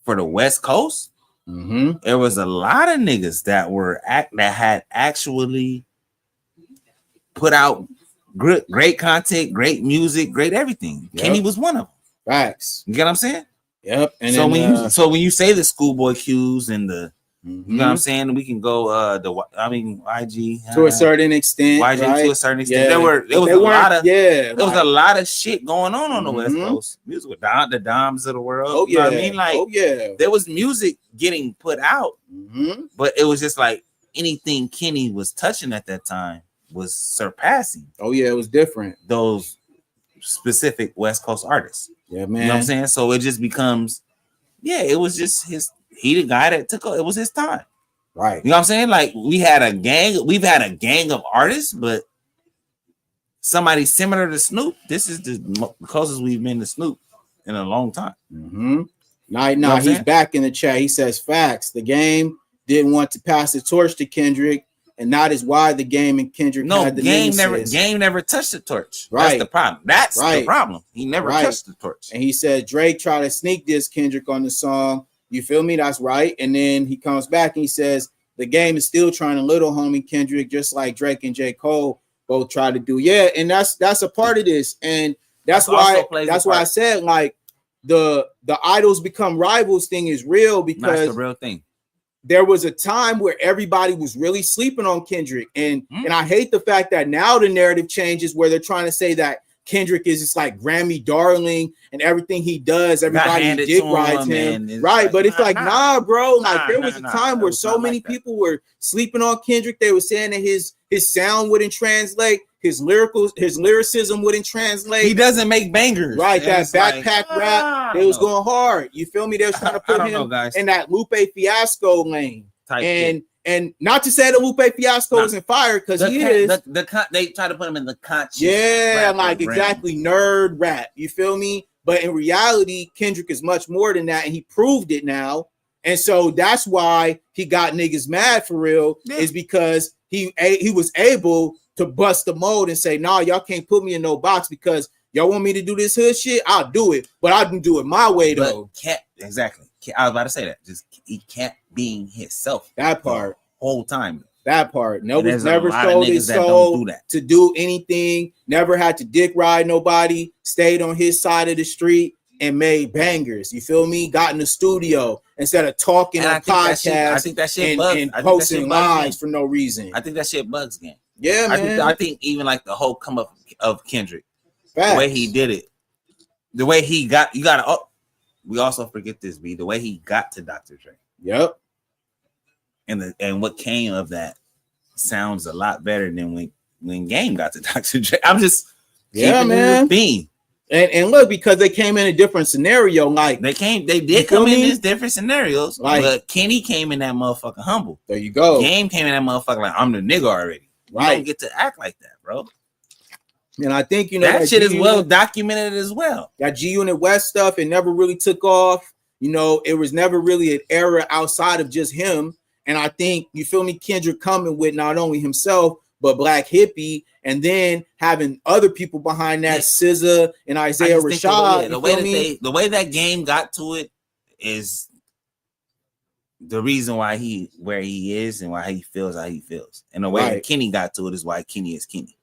for the West Coast. There was a lot of niggas that had actually put out great content, great music, great everything. Yep. Kenny was one of them. Facts. You get what I'm saying? Yep. And so then, when you say the Schoolboy Q's and the, you know what I'm saying, we can go YG to a certain extent. YG right? To a certain extent. There was a lot of shit going on the West Coast. Music with the Doms of the world. Oh yeah. You know what I mean? Like there was music getting put out, but it was just like anything Kenny was touching at that time was surpassing. Oh yeah, it was different. Those specific West Coast artists. Yeah, man. You know what I'm saying? So it just becomes, it was just he the guy that took it was his time. Right. You know what I'm saying? Like we've had a gang of artists, but somebody similar to Snoop, this is the closest we've been to Snoop in a long time. No, he's back in the chat. He says facts. The game didn't want to pass the torch to Kendrick. And that is why the game and Kendrick had the game never touched the torch. Right. That's the problem. That's the problem. He never touched the torch. And he said Drake tried to sneak this Kendrick on the song. You feel me? That's right. And then he comes back and he says the game is still trying to little homie Kendrick, just like Drake and J. Cole both tried to do. Yeah, and that's a part of this. And that's why I said like the idols become rivals thing is real, because that's the real thing. There was a time where everybody was really sleeping on Kendrick. And I hate the fact that now the narrative changes where they're trying to say that Kendrick is just like Grammy darling and everything he does, everybody dick rides him. Right. But it's like, nah, bro. Like there was a time where so many people were sleeping on Kendrick. They were saying that his sound wouldn't translate. His lyricism wouldn't translate. He doesn't make bangers. Right, that backpack rap, it was going hard. You feel me? They was trying to put him in that Lupe Fiasco lane. And not to say that Lupe Fiasco isn't fire, because he is. They try to put him in the conscious. Yeah, like exactly nerd rap. You feel me? But in reality, Kendrick is much more than that, and he proved it now. And so that's why he got niggas mad for real, is because he was able to bust the mold and say, nah, y'all can't put me in no box because y'all want me to do this hood shit. I'll do it, but I can do it my way though. Exactly. I was about to say that. Just he kept being himself. That part. Whole time. That part. Never showed his soul to do anything. Never had to dick ride nobody. Stayed on his side of the street and made bangers. You feel me? Got in the studio instead of talking on podcasts. I think that shit bugs. And posting lies for no reason. I think that shit bugs, gang. Yeah, man. I think even like the whole come up of Kendrick, Facts. The way he did it, the way he got. You gotta. Oh, we also forget this, B. The way he got to Dr. Dre. Yep. And what came of that sounds a lot better than when Game got to Dr. Dre. I'm just man. Theme. And look, because they came in a different scenario, like they did come in these different scenarios, like, but Kenny came in that motherfucker humble. There you go. Game came in that motherfucker like I'm the nigga already. Right. You don't get to act like that, bro. And I think that shit is well documented as well. That G Unit West stuff, it never really took off. It was never really an era outside of just him. And I think, you feel me, Kendrick coming with not only himself, but Black Hippie, and then having other people behind that, SZA and Isaiah Rashad. The way that Game got to it is the reason why where he is and why he feels how he feels. And the way that Kenny got to it is why Kenny is Kenny.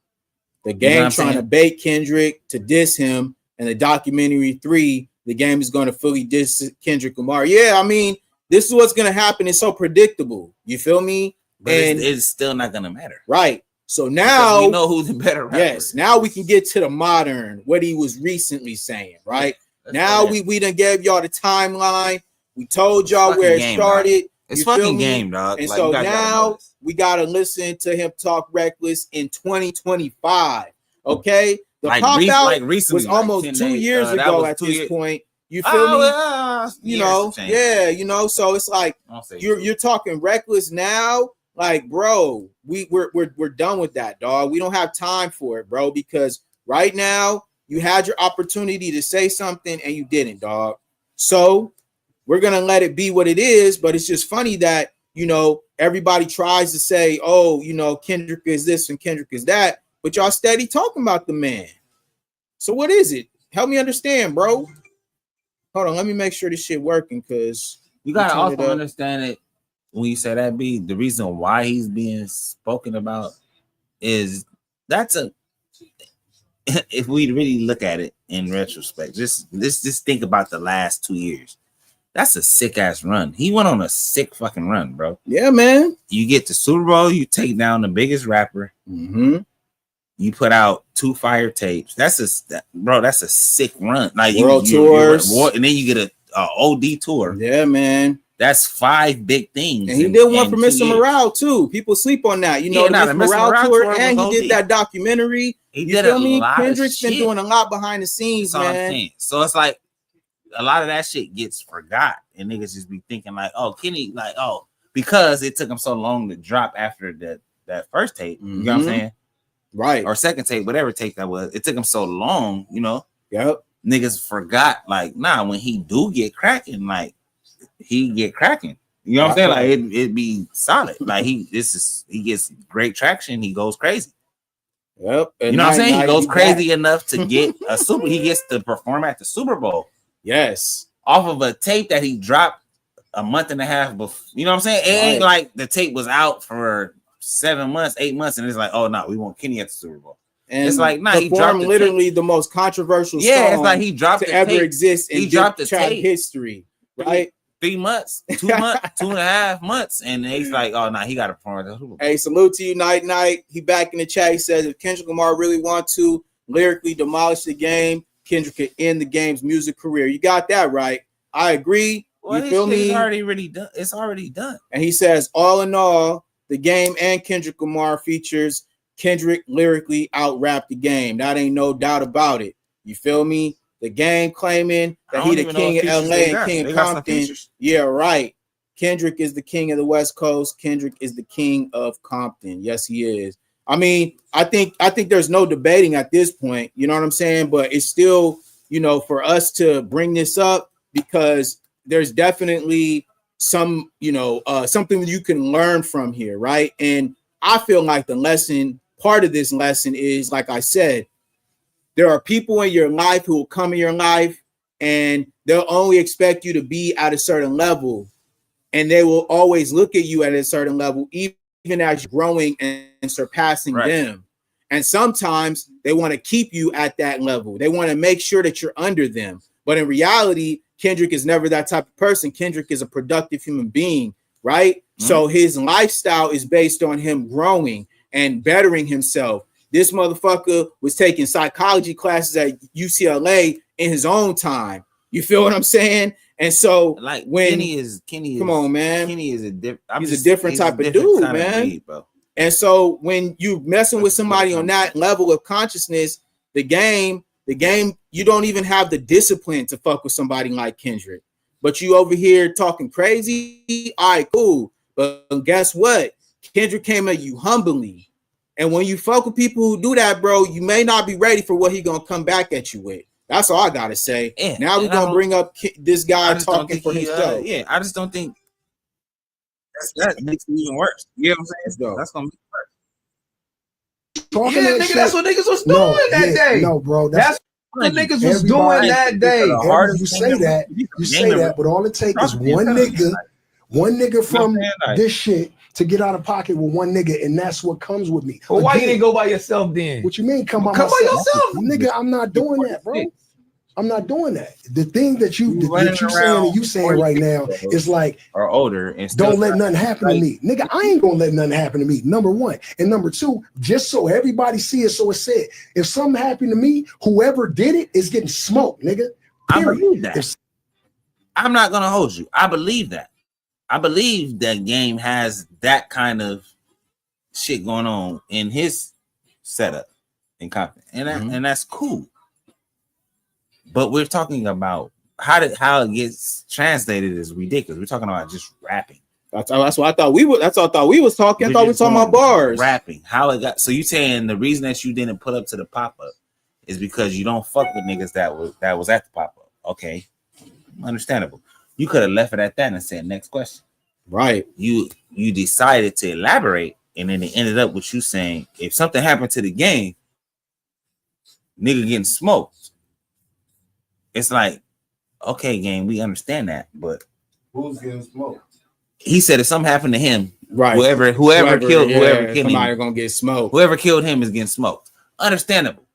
The Game trying to bait Kendrick to diss him, and the documentary 3, the Game is going to fully diss Kendrick Lamar. Yeah, I mean, this is what's going to happen. It's so predictable. You feel me? But it's still not going to matter. Right. So now we know who's the better rapper. Yes. Now we can get to the modern, what he was recently saying, right? Now we done gave y'all the timeline. We told y'all where it started. It's fucking Game, dog. And so now we got to listen to him talk reckless in 2025. Okay? The pop out was almost 2 years ago at this point. You feel me? So it's like you're talking reckless now. Like, bro, we're done with that, dog. We don't have time for it, bro, because right now you had your opportunity to say something and you didn't, dog. So we're gonna let it be what it is, but it's just funny that everybody tries to say, oh, Kendrick is this and Kendrick is that, but y'all steady talking about the man. So what is it? Help me understand, bro. Hold on, let me make sure this shit working, because you gotta also understand it when you say that. Be the reason why he's being spoken about is if we really look at it in retrospect, let's just think about the last 2 years. That's a sick ass run. He went on a sick fucking run, bro. Yeah, man. You get to Super Bowl, you take down the biggest rapper. Mm-hmm. You put out 2 fire tapes. That's a sick run. Like world tours, and then you get a OD tour. Yeah, man. That's 5 big things. And he did one for Mr. Morale too. People sleep on that. The Mr. Morale tour, and he did that documentary. He did a lot. Kendrick's been doing a lot behind the scenes, man. So it's like a lot of that shit gets forgot, and niggas just be thinking like, oh, Kenny, like, oh, because it took him so long to drop after that first tape. You know what I'm saying? Right. Or second tape, whatever tape that was. It took him so long, Yep. Niggas forgot, like, nah, when he do get cracking, like, he get cracking. You know what I'm saying? Like, it'd be solid. Like, he gets great traction. He goes crazy. Yep. You know what I'm saying? He goes crazy enough to get he gets to perform at the Super Bowl. Yes. Off of a tape that he dropped a month and a half before. You know what I'm saying? It ain't like the tape was out for 7 months, 8 months, and it's like, oh no, we want Kenny at the Super Bowl. And it's like, nah, he dropped literally the most controversial song. Yeah, it's like he dropped to ever exist in trap history, right? 3 months, 2 months, 2.5 months, and he's like, oh no, he got to perform at the Super Bowl. Hey, salute to you, Night. He back in the chat. He says if Kendrick Lamar really want to lyrically demolish the game, Kendrick could end the game's music career. You got that right. I agree. Well, you feel me? It's already really done. It's already done. And he says, all in all, the game and Kendrick Lamar features Kendrick lyrically out-rap the game. That ain't no doubt about it. You feel me? The game claiming that he the king of LA and king of Compton. Yeah, right. Kendrick is the king of the West Coast. Kendrick is the king of Compton. Yes, he is. I mean, I think there's no debating at this point. You know what I'm saying? But it's still, for us to bring this up because there's definitely some, something you can learn from here, right? And I feel like the lesson part of this lesson is, like I said, there are people in your life who will come in your life and they'll only expect you to be at a certain level. And they will always look at you at a certain level, even as you're growing and surpassing them. And sometimes they want to keep you at that level. They want to make sure that you're under them. But in reality, Kendrick is never that type of person. Kendrick is a productive human being, right? Mm-hmm. So his lifestyle is based on him growing and bettering himself. This motherfucker was taking psychology classes at UCLA in his own time. You feel what I'm saying? And so, like, when Kenny come on, man, Kenny is a he's a different type of dude, man. Breed, bro. And so, when you messing with somebody on that level of consciousness, the game, you don't even have the discipline to fuck with somebody like Kendrick. But you over here talking crazy. All right, cool. But guess what? Kendrick came at you humbly. And when you fuck with people who do that, bro, you may not be ready for what he gonna come back at you with. That's all I gotta say. Yeah, now we're gonna bring up this guy talking for himself. I just don't think that makes it even worse. You know what I'm saying? That's gonna make it worse. Yeah, nigga, that's what niggas was doing that day. No, bro, that's what niggas was doing that day. You say that, but all it takes is one nigga from this shit to get out of pocket with one nigga, and that's what comes with me. Well, why you didn't go by yourself then? What you mean come by myself? Nigga, I'm not doing that, bro. I'm not doing that. The thing that you saying right now is like, or older, and don't let nothing happen to me, nigga. I ain't gonna let nothing happen to me. Number one, and number two, just so everybody see it, so it's said. If something happened to me, whoever did it is getting smoked, nigga. Period. I believe that. I'm not gonna hold you. I believe that. I believe that Game has that kind of shit going on in his setup and content, and that's cool. But we're talking about how it gets translated is ridiculous. We're talking about just rapping. That's what I thought we were. That's what I thought we was talking. I thought we were talking about bars. Rapping. How it got. So you saying the reason that you didn't put up to the pop up is because you don't fuck with niggas that was at the pop up. Okay, understandable. You could have left it at that and said next question. Right. You decided to elaborate, and then it ended up with you saying if something happened to the game, nigga getting smoked. It's like, okay, Game, we understand that, but who's getting smoked? He said if something happened to him, right? Whoever killed somebody gonna get smoked. Whoever killed him is getting smoked. Understandable.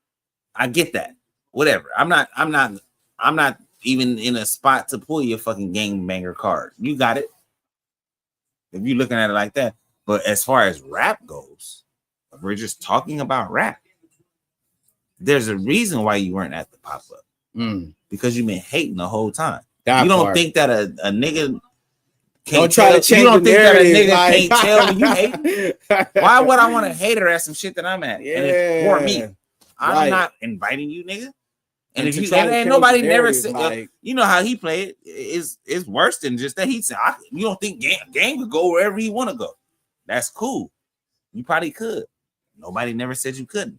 I get that. Whatever. I'm not even in a spot to pull your fucking gangbanger card. You got it. If you're looking at it like that. But as far as rap goes, if we're just talking about rap, there's a reason why you weren't at the pop-up. Because you've been hating the whole time. You don't think that a nigga can't try to change. You don't think that a nigga can't tell when you hating? Why would I want to hate her at some shit that I'm at? Yeah, and it's for me. I'm not inviting you, nigga. And if you and nobody never said, you know how he played is worse than just that. He said, you don't think Gang could go wherever he want to go? That's cool. You probably could. Nobody never said you couldn't.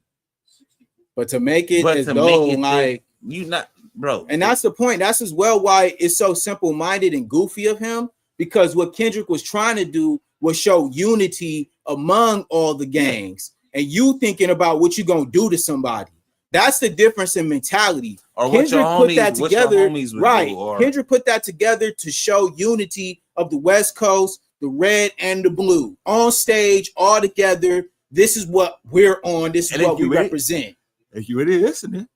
But to make it as though like you not, bro. And that's the point. That's as well why it's so simple-minded and goofy of him, because what Kendrick was trying to do was show unity among all the gangs, and you thinking about what you're gonna do to somebody. That's the difference in mentality. Or Kendrick put that together, right? Kendrick put that together to show unity of the West Coast, the red and the blue, on stage, all together. This is what we're on. This is what we represent. If you really listening,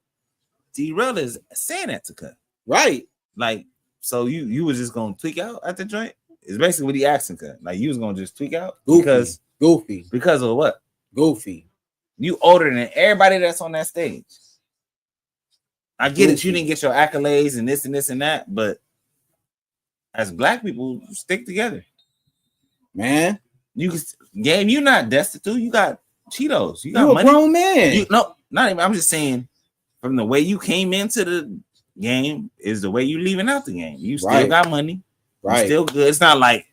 D-Rel is saying that to cut. Right. Like, so you was just gonna tweak out at the joint? It's basically what he asking cut. Like, you was gonna just tweak out? Goofy. Because of what? Goofy. You older than everybody that's on that stage. I get it. You didn't get your accolades and this and that, but as black people, stick together. Man. Game, you're not destitute. You got Cheetos. You got money. A grown man. Not even. I'm just saying, from the way you came into the game is the way you leaving out the game. You still got money. Right. Still good. It's not like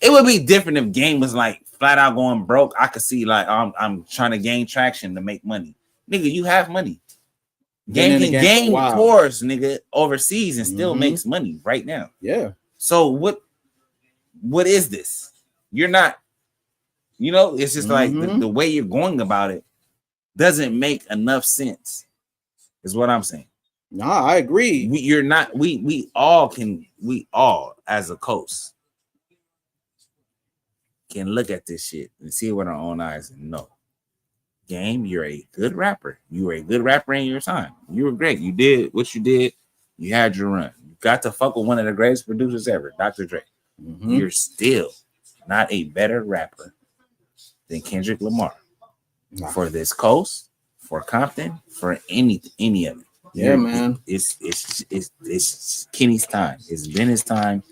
it would be different if Game was like flat out going broke. I could see like I'm trying to gain traction to make money. Nigga, you have money. Game can gain tours, nigga, overseas and still makes money right now. Yeah. So what is this? You're not You know, it's just like the way you're going about it doesn't make enough sense. Is what I'm saying. Nah, I agree. We all as a coast can look at this shit and see it with our own eyes and know. Game, you're a good rapper. You were a good rapper in your time. You were great. You did what you did. You had your run. You got to fuck with one of the greatest producers ever, Dr. Dre. You're still not a better rapper than Kendrick Lamar for this coast, for Compton, for any of it. Yeah, man. It's Kenny's time. It's been his time.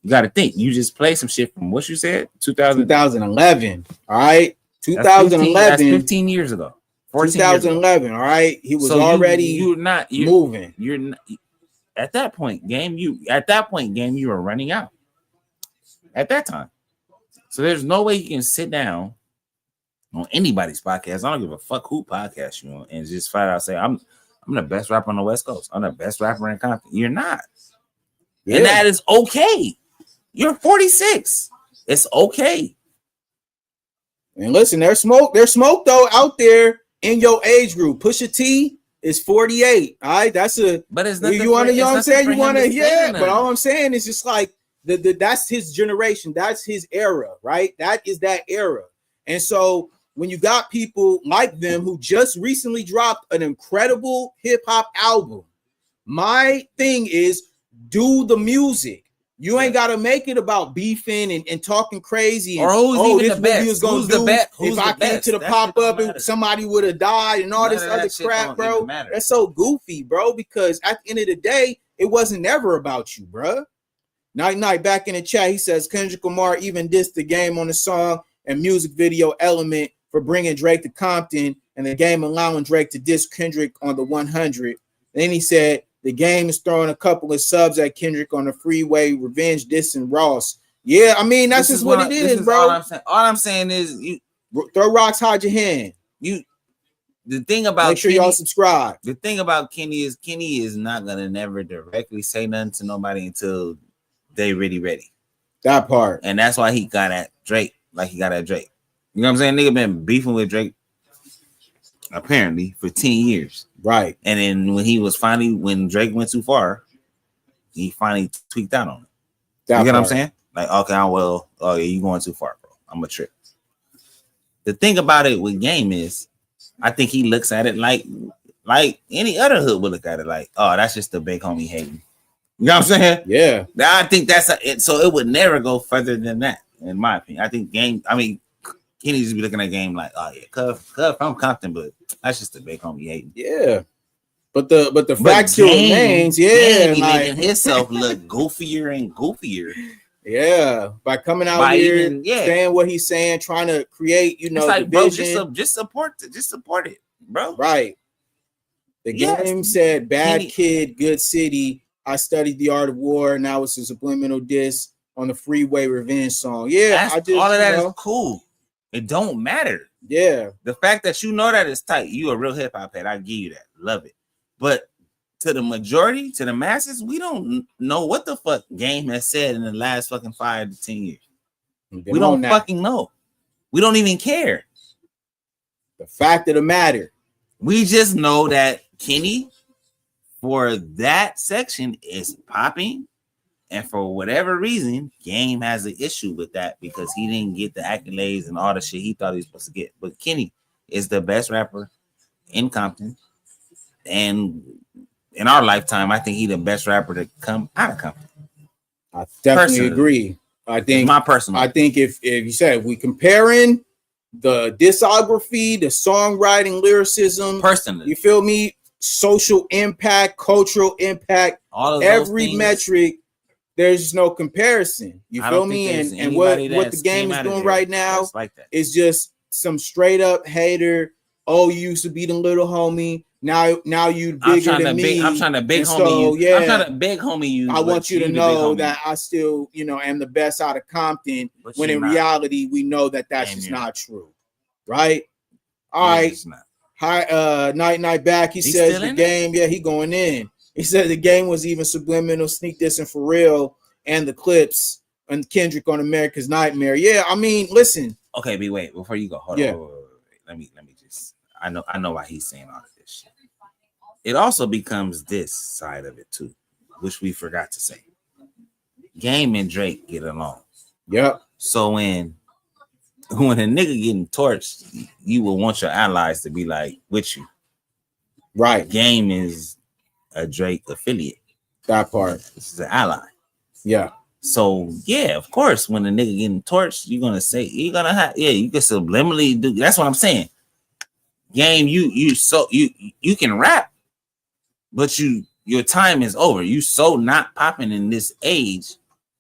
You got to think. You just play some shit from what you said, 2011. All right, 2011. That's 15 years ago. 2011. All right, he was so already you're moving. You're not at that point, game. You were running out at that time. So there's no way you can sit down on anybody's podcast. I don't give a fuck who podcast you on, and just flat out say I'm the best rapper on the West Coast. I'm the best rapper in Compton. You're not, and that is okay. You're 46. It's okay. And listen, there's smoke though out there in your age group. Pusha T is 48. All right, that's a. But it's nothing. You want to, you know what I'm saying? You want to, yeah. But all I'm saying is just like that's his generation. That's his era, right? That is that era. And so when you got people like them who just recently dropped an incredible hip hop album, my thing is do the music. You ain't got to make it about beefing and talking crazy. And, or who's this movie was going to do. If I came to the pop-up and somebody would have died and all this other crap, bro. That's so goofy, bro, because at the end of the day, it wasn't ever about you, bro. Night back in the chat, he says, Kendrick Lamar even dissed the game on the song and music video element for bringing Drake to Compton and the game allowing Drake to diss Kendrick on the 100. Then he said, the game is throwing a couple of subs at Kendrick on the freeway, revenge dissing Ross. Yeah, I mean, that's just what it is, bro. All I'm saying is you throw rocks, hide your hand. The thing about make sure y'all subscribe. The thing about Kenny is not gonna never directly say nothing to nobody until they really ready. That part. And that's why he got at Drake like he got at Drake. You know what I'm saying? Nigga been beefing with Drake apparently for 10 years. Right. And then when Drake went too far, he finally tweaked out on it. You get what I'm saying? Like, okay, oh yeah, you going too far, bro. I'm a trip. The thing about it with Game is, I think he looks at it like any other hood would look at it like, oh, that's just the big homie hating. You know what I'm saying? Yeah. I think that's it. So it would never go further than that, in my opinion. I think Kenny just be looking at Game like, oh yeah, Cub from Compton, but that's just the big homie hating. Yeah. But the fact still remains, yeah, he like making himself look goofier and goofier. Yeah, by coming out here, saying what he's saying, trying to create, you know, like, bro, just support it, bro. Right. The game said, "Bad kid, good city. I studied the art of war. Now it's a subliminal diss on the freeway revenge song." Yeah, all of that is cool. It don't matter. Yeah, the fact that you know that is tight. You a real hip hop head. I give you that. Love it. But to the majority, to the masses, we don't know what the fuck Game has said in the last fucking 5 to 10 years. We don't fucking know. We don't even care. The fact of the matter. We just know that Kenny, for that section, is popping. And for whatever reason, Game has an issue with that because he didn't get the accolades and all the shit he thought he was supposed to get. But Kenny is the best rapper in Compton. And in our lifetime, I think he's the best rapper to come out of Compton. I definitely agree. I think my personal. I think if you said we comparing the discography, the songwriting, lyricism, personally, you feel me? Social impact, cultural impact, all of every metric. There's no comparison. You feel me? And what the game is doing right now is just some straight up hater. Oh, you used to be the little homie. Now you bigger than me. I'm trying to big homie you. Yeah, I'm trying to big homie you. I want you to know that I still, am the best out of Compton. When in reality, we know that that's just not true, right? All right. Hi, night back. He says the game. Yeah, he going in. He said the game was even subliminal, sneak dissing for real, and the clips and Kendrick on America's Nightmare. Yeah, I mean, listen, Okay, but wait, before you go, hold on. Let me just I know why he's saying all of this shit. It also becomes this side of it too, which we forgot to say. Game and Drake get along. Yep. So when a nigga getting torched, you will want your allies to be like with you. Right. Game is a Drake affiliate. That part. This is an ally. Yeah. So yeah, of course, when a nigga getting torched, you're gonna say you can subliminally do. That's what I'm saying. Game, you can rap, but your time is over. You so not popping in this age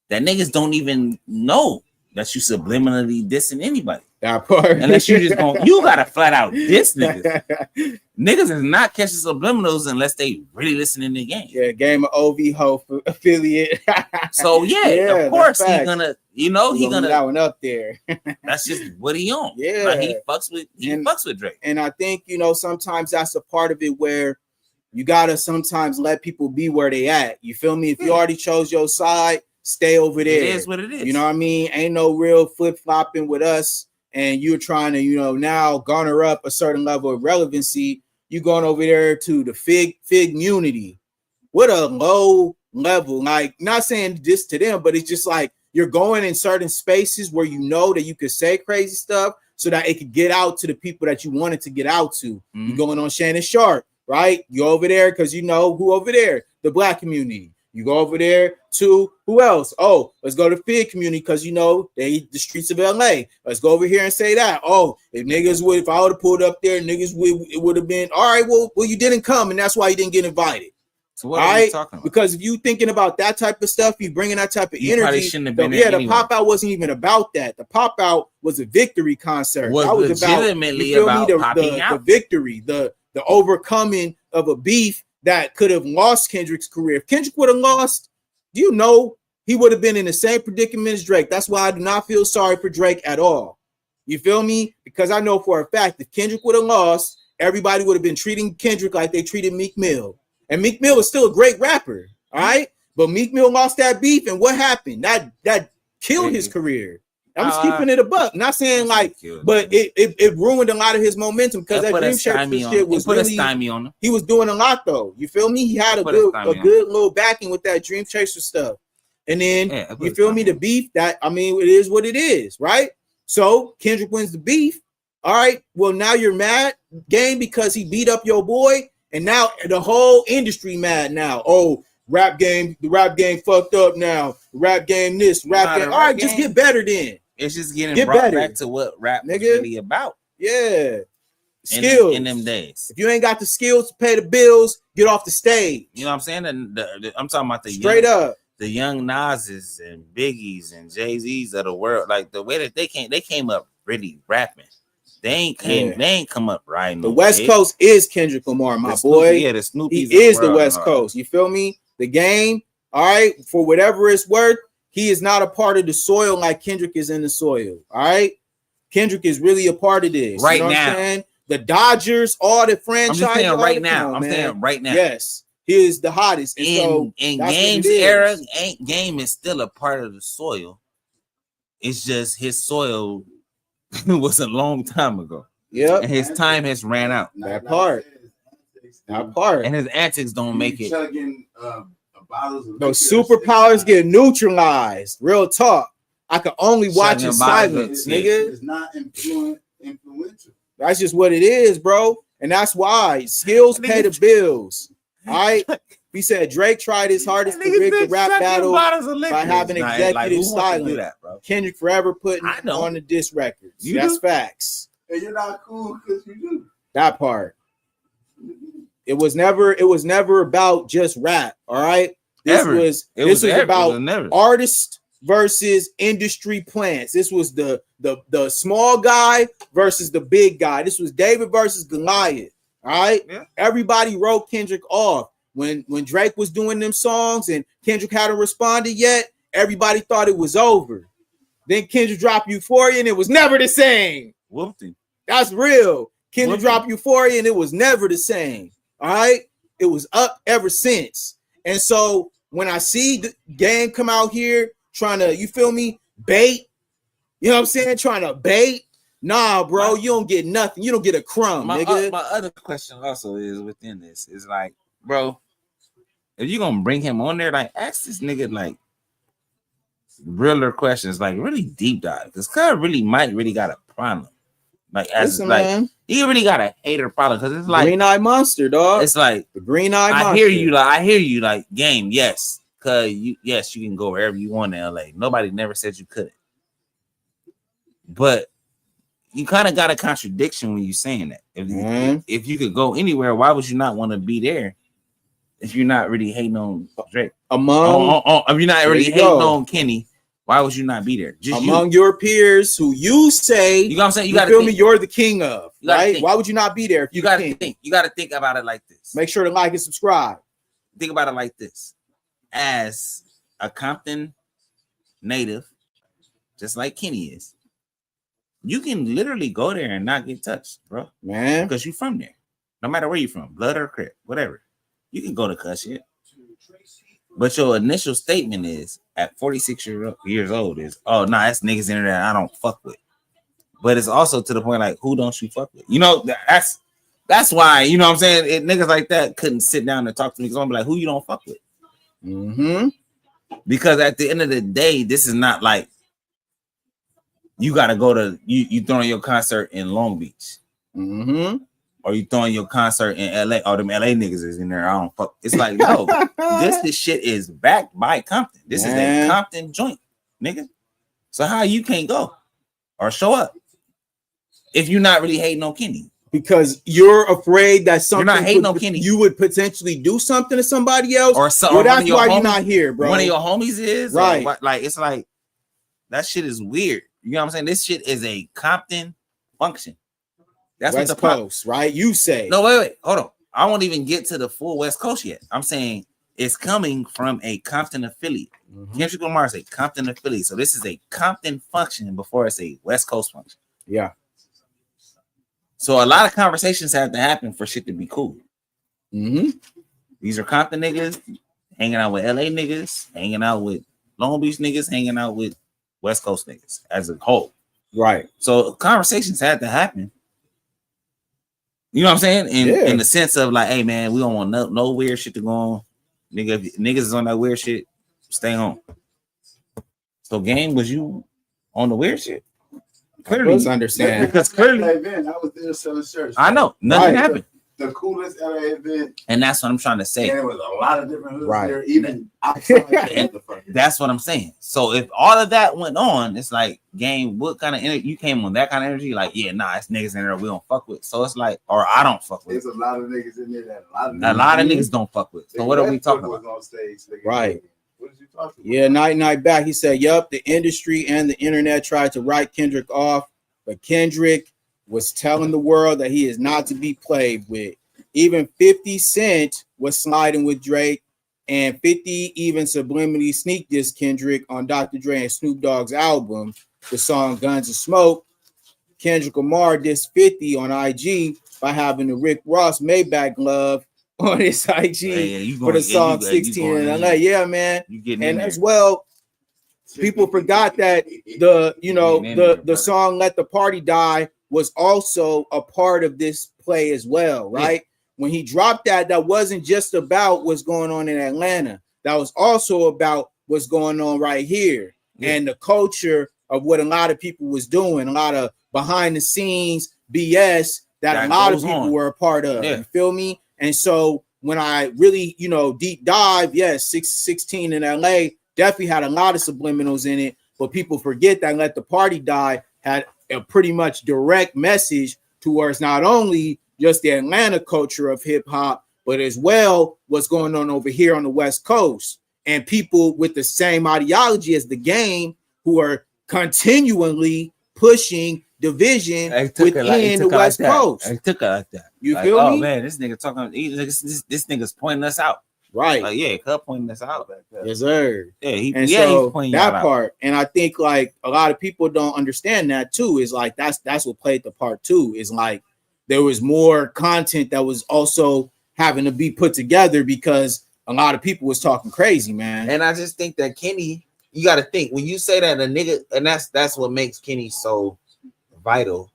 that niggas don't even know that you subliminally dissing anybody. That part. Unless you just you gotta flat out diss niggas. Niggas is not catching subliminals unless they really listening to the game. Yeah, Game of OV Ho affiliate. So of course he gonna, he gonna that one up there. That's just what he on. Yeah, like he fucks with Drake. And I think sometimes that's a part of it where you gotta sometimes let people be where they at. You feel me? If you already chose your side, stay over there. It is what it is. You know what I mean? Ain't no real flip flopping with us. And you're trying to, now garner up a certain level of relevancy. You going over there to the fig community. What a low level. Like, not saying this to them, but it's just like you're going in certain spaces where you know that you could say crazy stuff so that it could get out to the people that you wanted to get out to. Mm-hmm. You're going on Shannon Sharp, right? You over there because you know who over there? The Black community. You go over there to who else? Oh, let's go to Fig community because they the streets of LA. Let's go over here and say that. Oh, if I would have pulled up there, it would have been all right. Well, you didn't come, and that's why you didn't get invited. So what are you talking about? Because if you thinking about that type of stuff, you bringing that type of energy. The pop out wasn't even about that. The pop out was a victory concert. Was legitimately about popping out. The victory, the overcoming of a beef that could have lost Kendrick's career. If Kendrick would have lost, he would have been in the same predicament as Drake. That's why I do not feel sorry for Drake at all. You feel me? Because I know for a fact if Kendrick would have lost, everybody would have been treating Kendrick like they treated Meek Mill. And Meek Mill is still a great rapper, all right? But Meek Mill lost that beef, and what happened? That killed his career. I'm just keeping it a buck. Not saying but it ruined a lot of his momentum because that Dream Chaser shit was really stymie on him. He was doing a lot though. You feel me? He had a good little backing with that Dream Chaser stuff. And then you feel me? The beef it is what it is, right? So Kendrick wins the beef. All right. Well, now you're mad, Game, because he beat up your boy, and now the whole industry mad now. Oh, the rap game fucked up now. Rap game this, rap game. All right, just get better then. It's just getting brought back to what rap is really about. Yeah. Skills. In them days. If you ain't got the skills to pay the bills, get off the stage. You know what I'm saying? I'm talking about the young Nas's and Biggie's and Jay-Z's of the world. Like the way that they came up really rapping. They ain't come up riding. The West Coast is Kendrick Lamar, my boy. The Snoopy. He is the West Coast. You feel me? The Game, all right, for whatever it's worth, he is not a part of the soil like Kendrick is in the soil. All right. Kendrick is really a part of this. Right now. What I'm saying? The Dodgers, all the franchises. I'm saying right now. Yes. He is the hottest. In Game's era, Game is still a part of the soil. It's just his soil was a long time ago. Yep. And his time has ran out. That part. And his antics don't make it. Those superpowers get neutralized. Real talk. I can only watch in silence, nigga. It's not influential. That's just what it is, bro. And that's why skills pay the bills. All right. He said Drake tried his hardest to rig the rap battle by having executive silence. Kendrick forever putting on the diss records. That's facts. And you're not cool because you do. That part. It was never about just rap. All right. This was about artists versus industry plants. This was the small guy versus the big guy. This was David versus Goliath. All right. Yeah. Everybody wrote Kendrick off. When Drake was doing them songs and Kendrick hadn't responded yet, everybody thought it was over. Then Kendrick dropped Euphoria and it was never the same. Whoopty. That's real. Kendrick dropped Euphoria and it was never the same. All right. It was up ever since. And so when I see the Game come out here trying to, you feel me, bait You know what I'm saying? Trying to bait. Nah, bro, you don't get nothing. You don't get a crumb, nigga. My other question also is within this is like, bro, if you gonna bring him on there, like ask this nigga like realer questions, like really deep dive, because Cuz really might really got a problem. Like as Listen, like man. he really got a hater problem because it's like Green Eye Monster, dog. it's like the Green Eye Monster. I hear you, like game, yes. Cause you can go wherever you want in LA. Nobody never said you couldn't. But you kind of got a contradiction when you're saying that. If you could go anywhere, why would you not want to be there? If you're not really hating on Drake, if you're not really hating on Kenny, why would you not be there? Just among your peers who you say, you know what I'm saying? You gotta feel me, you're the king of, right? Think. Why would you not be there? If you gotta think. You gotta think about it like this. Make sure to like and subscribe. Think about it like this. As a Compton native, just like Kenny is, you can literally go there and not get touched, bro. Man. Because you're from there. No matter where you're from, blood or crip, whatever. You can go to cuss shit. But your initial statement is at 46 years old is, oh, nah, that's niggas in there I don't fuck with. But it's also to the point like, who don't you fuck with? You know, that's why, you know what I'm saying? Niggas like that couldn't sit down and talk to me because I'm gonna be like, who you don't fuck with? Because at the end of the day, this is not like you gotta go to you throwing your concert in Long Beach. Or you throwing your concert in LA. Oh, them LA niggas is in there. I don't fuck. It's like, no, this shit is backed by Compton. This is a Compton joint, nigga. So how you can't go or show up if you're not really hating on Kenny? Because you're afraid that something you're not hating on Kenny. You would potentially do something to somebody else, or something. Well, that's why you're not here, bro. One of your homies is right. Like it's like that shit is weird. You know what I'm saying? This shit is a Compton function. That's West what the Coast, right? You say. No, wait, hold on. I won't even get to the full West Coast yet. I'm saying it's coming from a Compton affiliate. Kendrick Lamar is a Compton affiliate. So this is a Compton function before it's a West Coast function. Yeah. So a lot of conversations have to happen for shit to be cool. These are Compton niggas hanging out with LA niggas, hanging out with Long Beach niggas, hanging out with West Coast niggas as a whole. Right. So conversations had to happen. You know what I'm saying? In the sense of like, hey man, we don't want no weird shit to go on. Nigga, if niggas is on that weird shit, stay home. So game, was you on the weird shit? Clearly, let's understand. Because clearly, I was there selling shirts. I know nothing happened. The coolest LA event, and that's what I'm trying to say. And there was a lot of different hoods there, even outside. That's what I'm saying. So if all of that went on, it's like, game, what kind of energy you came on? That kind of energy, like, yeah, nah, it's niggas in there we don't fuck with. So it's like, or I don't fuck with. There's a lot of niggas in there that a lot of niggas don't fuck with. So what are we talking about? On stage, right. What did you talk about? Yeah, night back. He said, yup, the industry and the internet tried to write Kendrick off, but Kendrick was telling the world that he is not to be played with. Even 50 Cent was sliding with Drake, and 50 even subliminally sneak dissed Kendrick on Dr. Dre and Snoop Dogg's album, the song Guns and Smoke. Kendrick Lamar dissed 50 on IG by having the Rick Ross Maybach glove on his IG for the song 16 in LA. Yeah, man. And as well, people forgot that the song Let the Party Die was also a part of this play as well, right? When he dropped that wasn't just about what's going on in Atlanta. That was also about what's going on right here and the culture of what a lot of people was doing, a lot of behind the scenes BS that a lot of people were a part of. You feel me? And so when I really, deep dive, 16 in LA definitely had a lot of subliminals in it, but people forget that Let the Party Die had a pretty much direct message towards not only just the Atlanta culture of hip hop, but as well what's going on over here on the West Coast, and people with the same ideology as the game who are continually pushing division within the West Coast. I took it like that. You feel me? Oh man, this nigga talking. This nigga's pointing us out. Right. Like, yeah, Cub pointing us out. Yes, sir. Yeah, he's pointing that part. And I think like a lot of people don't understand that too. Is like that's what played the part too. Is like there was more content that was also having to be put together because a lot of people was talking crazy, man. And I just think that Kenny you got to think when you say that a nigga, and that's what makes Kenny so vital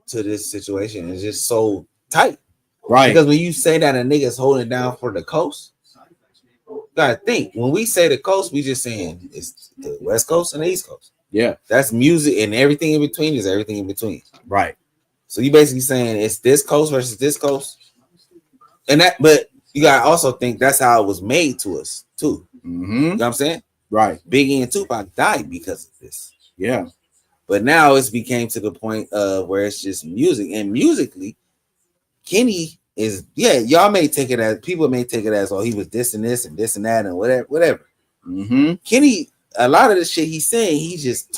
to this situation. It's just so tight, right? Because when you say that a nigga's holding down for the coast, you gotta think. When we say the coast, we just saying it's the West Coast and the East Coast. Yeah, that's music, and everything in between is everything in between. Right. So you basically saying it's this coast versus this coast, and that. But you gotta also think that's how it was made to us too. Mm-hmm. You know what I'm saying? Right. Biggie and Tupac died because of this. Yeah. But now it's became to the point of where it's just music, and musically, Kenny is y'all may take it as people may take it as he was this and this and this and that and whatever. Mm-hmm. Kenny, a lot of the shit he's saying, he's just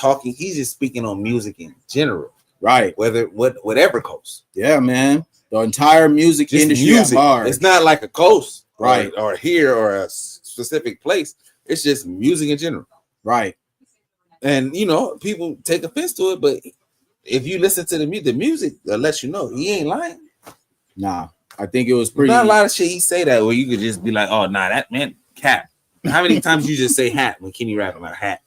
speaking on music in general, right? Whatever coast. Yeah, man. The entire music industry music. It's not like a coast, right, or here or a specific place. It's just music in general, right? And people take offense to it, but if you listen to the music lets you know he ain't lying. Nah, I think it was pretty. Not a lot of shit he say that where you could just be like, oh nah, that man cap. How many times you just say hat when Kenny rapping about hat?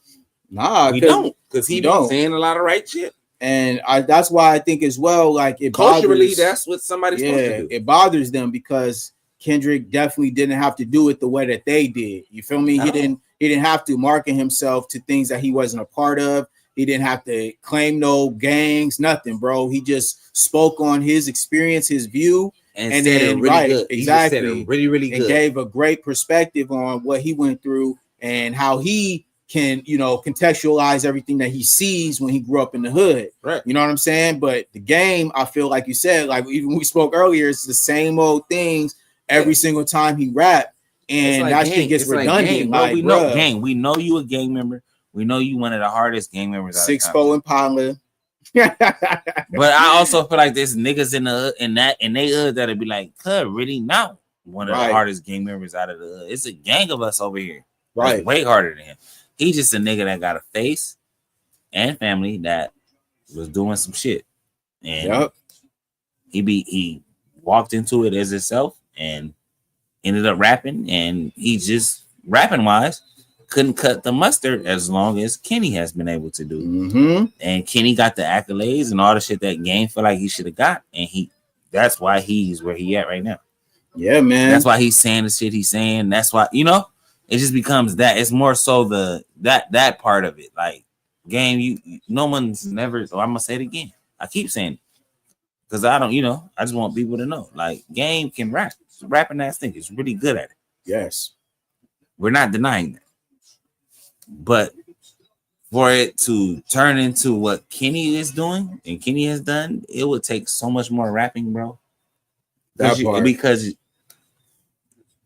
Nah, we don't, because he don't saying a lot of right shit. And that's why I think as well, like it culturally, that's what somebody's supposed to do. It bothers them because Kendrick definitely didn't have to do it the way that they did. You feel me? He didn't have to market himself to things that he wasn't a part of. He didn't have to claim no gangs, nothing, bro. He just spoke on his experience, his view, and then really good. Exactly, he said it really, really good, and gave a great perspective on what he went through and how he can, contextualize everything that he sees when he grew up in the hood. Right. You know what I'm saying? But the game, I feel like you said, like even we spoke earlier, it's the same old things every single time he rap, and like that shit gets redundant. Like, we know gang. We know you a gang member. We know you one of the hardest gang members. 6'4" Impala. But I also feel like there's niggas in they hood that'll be like, really not one of the hardest gang members out of the hood. It's a gang of us over here. Right. Way harder than him. He's just a nigga that got a face and family that was doing some shit. And he walked into it as himself and ended up rapping, and he just rapping wise couldn't cut the mustard as long as Kenny has been able to do. Mm-hmm. And Kenny got the accolades and all the shit that Game feel like he should have got, and that's why he's where he at right now. Yeah, man. That's why he's saying the shit he's saying. That's why, it just becomes that. It's more so that part of it. Like Game, no one's never. So I'm gonna say it again. I keep saying it because I don't. I just want people to know. Like Game can rap. Rapping ass thing is really good at it. Yes, we're not denying that. But for it to turn into what Kenny is doing and Kenny has done, it would take so much more rapping, bro. Because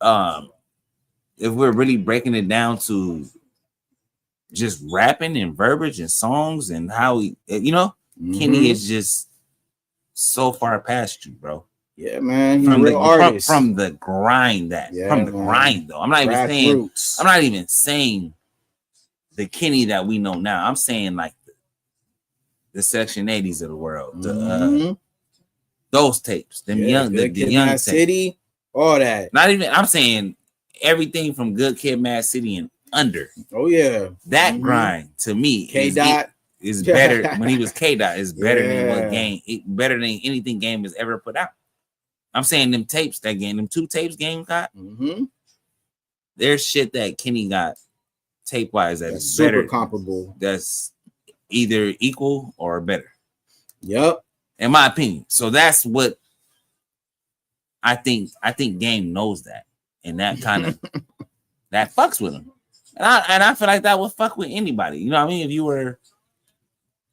if we're really breaking it down to just rapping and verbiage and songs and how Kenny is just so far past you, bro. Yeah, man. From the grind grind though. I'm not even saying the Kenny that we know now. I'm saying like the Section 80s of the world, those tapes, the young City, all that. Not even. I'm saying everything from Good Kid, Mad City, and under. Oh yeah, that grind to me is better. When he was K Dot, is better than what Game. Better than anything Game has ever put out. I'm saying them tapes that Game, them 2 tapes Game got. Mm-hmm. There's shit that Kenny got. Tape wise, that's super better, comparable. That's either equal or better. Yep, in my opinion. So that's what I think. I think Game knows that, and that kind of that fucks with him. And I feel like that would fuck with anybody. You know what I mean?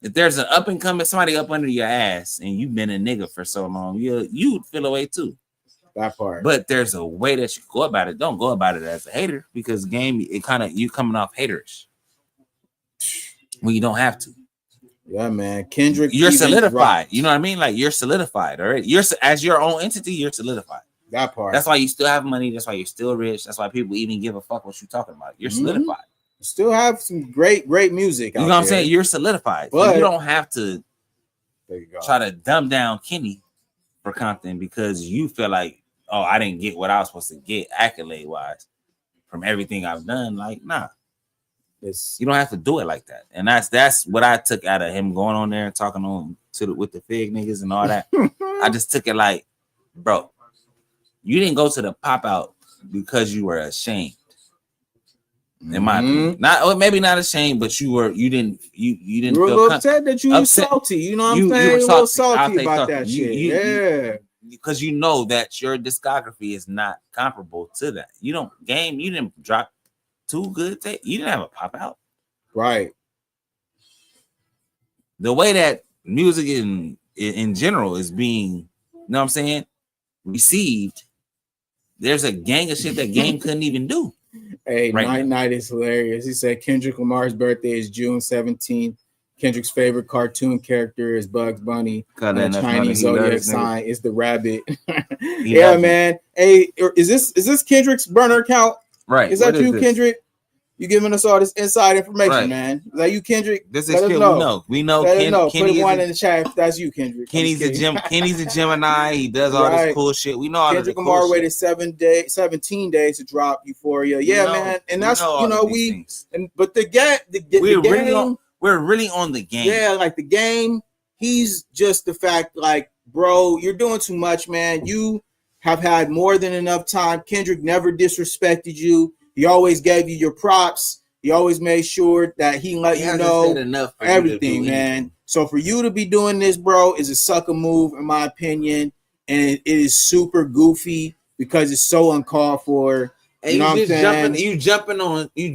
If there's an up and coming somebody up under your ass, and you've been a nigga for so long, you'd feel away too. That part. But there's a way that you go about it. Don't go about it as a hater, because Game, you coming off haterish when you don't have to. Yeah, man. Kendrick, you're solidified. You know what I mean? Like you're solidified. All right. You're as your own entity. You're solidified. That part. That's why you still have money. That's why you're still rich. That's why people even give a fuck what you're talking about. You're solidified. You still have some great music. You know what I'm saying? You're solidified. But you don't have to try to dumb down Kenny for Compton because you feel like, oh, I didn't get what I was supposed to get accolade wise from everything I've done. Like, nah. You don't have to do it like that. And that's what I took out of him going on there and talking on with the Fig niggas and all that. I just took it like, bro, you didn't go to the pop out because you were ashamed. In my opinion, maybe not ashamed, but you didn't you were a little upset that you were salty. You know what I'm saying? You were a little salty about that shit. Because you know that your discography is not comparable to that. You didn't drop 2 good tapes. You didn't have a pop out. Right. The way that music in general is being, you know what I'm saying, received, there's a gang of shit that Game couldn't even do. Hey, Night is hilarious. He said Kendrick Lamar's birthday is June 17th. Kendrick's favorite cartoon character is Bugs Bunny. And the Chinese zodiac sign is the rabbit. Yeah, man. Hey, is this Kendrick's burner account? Right. Is that you, Kendrick? You giving us all this inside information, man. Is that you, Kendrick? This is Kendrick. We know. Put one in the chat if that's you, Kendrick. Kenny's a Gemini. He does all this cool shit. We know all Kendrick Lamar waited 17 days to drop Euphoria. Yeah, man. And that's but the game. We're really on the game. Yeah, like the game. He's just the fact, like, bro, you're doing too much, man. You have had more than enough time. Kendrick never disrespected you. He always gave you your props. He always made sure that he let you know everything, man. So for you to be doing this, bro, is a sucker move, in my opinion. And it is super goofy because it's so uncalled for. And you know what I'm saying? You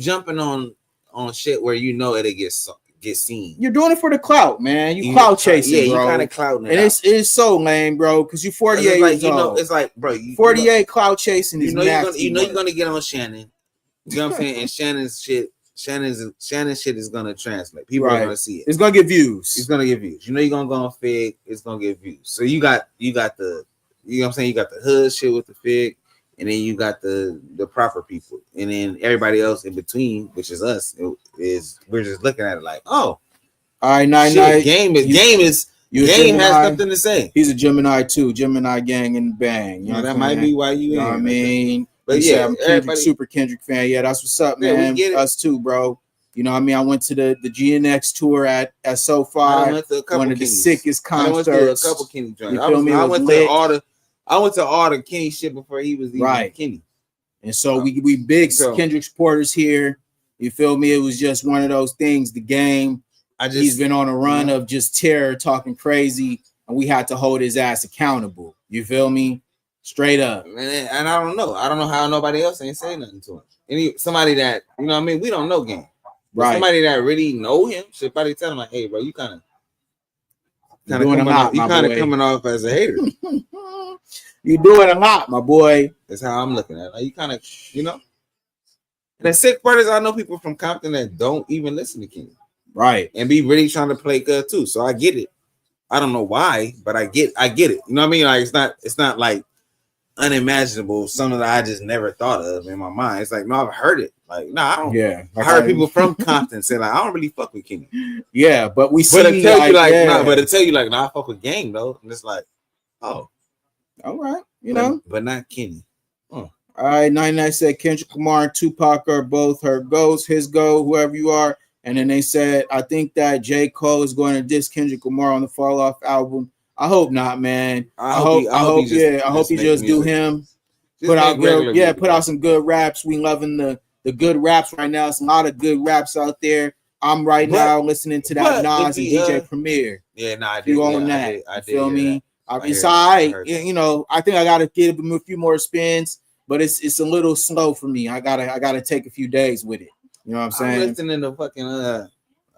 jumping on shit where you know it'll get seen. You're doing it for the clout, man. You clout chasing, bro. You kind of clouting it. And it's so lame, bro, because you 48 years old. It's like, bro, 48 clout chasing is nasty. You're gonna get on Shannon. You know what I'm saying? And Shannon's shit is gonna translate. People are gonna see it. It's gonna get views. It's gonna get views. You know you're gonna go on Fig. It's gonna get views. So you got the, you know what I'm saying? You got the hood shit with the Fig, and then you got the proper people, and then everybody else in between, which is us. We're just looking at it like, oh, all right, Night. Game has something to say. He's a Gemini too. Gemini gang and bang. You know that might be why you. Know what I mean. But yeah, I'm super Kendrick fan. Yeah, that's what's up, man. Us too, bro. You know what I mean? I went to the GNX tour at SoFi. One of the sickest concerts. I went to a couple Kenny joints. I went to all the Kenny shit before he was even Kenny. And so we big Kendrick supporters here. You feel me? It was just one of those things. The game. He's been on a run of just terror, talking crazy, and we had to hold his ass accountable. You feel me? Straight up. And I don't know. I don't know how nobody else ain't saying nothing to him. Somebody that, you know what I mean? We don't know Game. Right. Somebody that really know him should probably tell him, like, hey, bro, you kind of coming off as a hater. You're doing a lot, my boy. That's how I'm looking at it. Like, you kind of, you know. And the sick part is I know people from Compton that don't even listen to King. Right. And be really trying to play good too. So I get it. I don't know why, but I get it. You know what I mean? Like it's not like unimaginable, something that I just never thought of in my mind. It's like, no, I've heard it. Like, no, I don't. Yeah, I heard people from Compton say like, I don't really fuck with Kenny. Yeah, but we see. But to tell you like, I fuck with Gang though, and it's like, oh, all right, but not Kenny. All right, 99 said Kendrick Lamar and Tupac are both her goals, his goal, whoever you are. And then they said, I think that J. Cole is going to diss Kendrick Lamar on the Fall Off album. I hope not, man. I hope he just do him. Put out some good raps. We loving the good raps right now. It's a lot of good raps out there. I'm now listening to that Nas and DJ Premier. Yeah, I did. You on that? I feel me? It's all right. I think I gotta give him a few more spins, but it's a little slow for me. I gotta take a few days with it. You know what I'm saying? I'm listening to fucking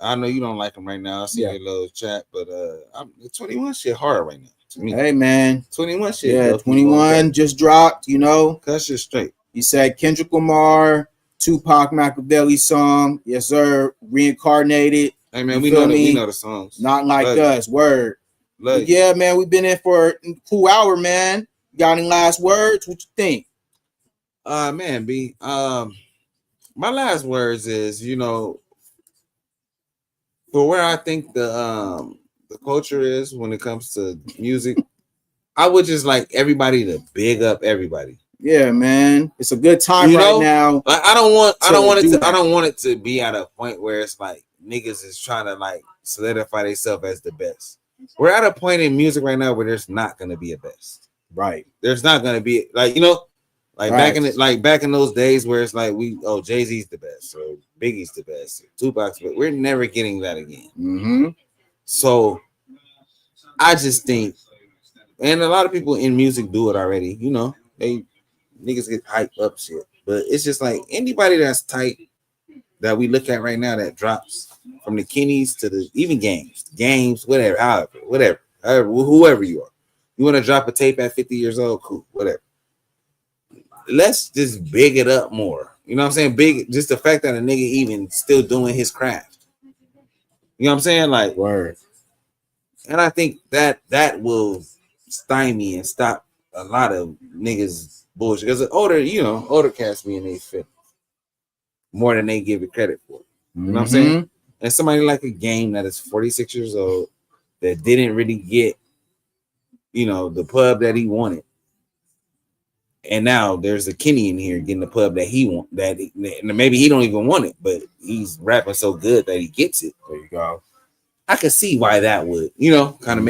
I know you don't like him right now. I see your little chat, but 21 shit hard right now to me. Hey man, 21 shit. Yeah, 21 just dropped. Cut shit straight. He said Kendrick Lamar, Tupac Machiavelli song. Yes, sir. Reincarnated. Hey man, we know the songs. Not like us. Word. Yeah, man, we've been in for a cool hour, man. Got any last words? What you think? Man, B. My last words is, for where I think the culture is when it comes to music, I would just like everybody to big up everybody. Yeah, man, it's a good time You right know? now. Like I don't want it to be at a point where it's like niggas is trying to like solidify themselves as the best. We're at a point in music right now where there's not gonna be a best. Right. There's not gonna be like like back in those days where it's like Jay-Z's the best or Biggie's the best or Tupac's, but we're never getting that again. Mm-hmm. So I just think, and a lot of people in music do it already. They niggas get hyped up shit, but it's just like anybody that's tight that we look at right now that drops from the Kennies to the even games, whatever, whoever you are. You want to drop a tape at 50 years old, cool, whatever. Let's just big it up more. You know what I'm saying? Big, just the fact that a nigga even still doing his craft. You know what I'm saying? Like, word. And I think that will stymie and stop a lot of niggas bullshit. Because older cats me and they fit more than they give it credit for. You know what I'm saying? And somebody like a game that is 46 years old that didn't really get, the pub that he wanted. And now there's a Kenny in here getting the pub that he want, maybe he don't even want it, but he's rapping so good that he gets it. There you go. I could see why that would, kind of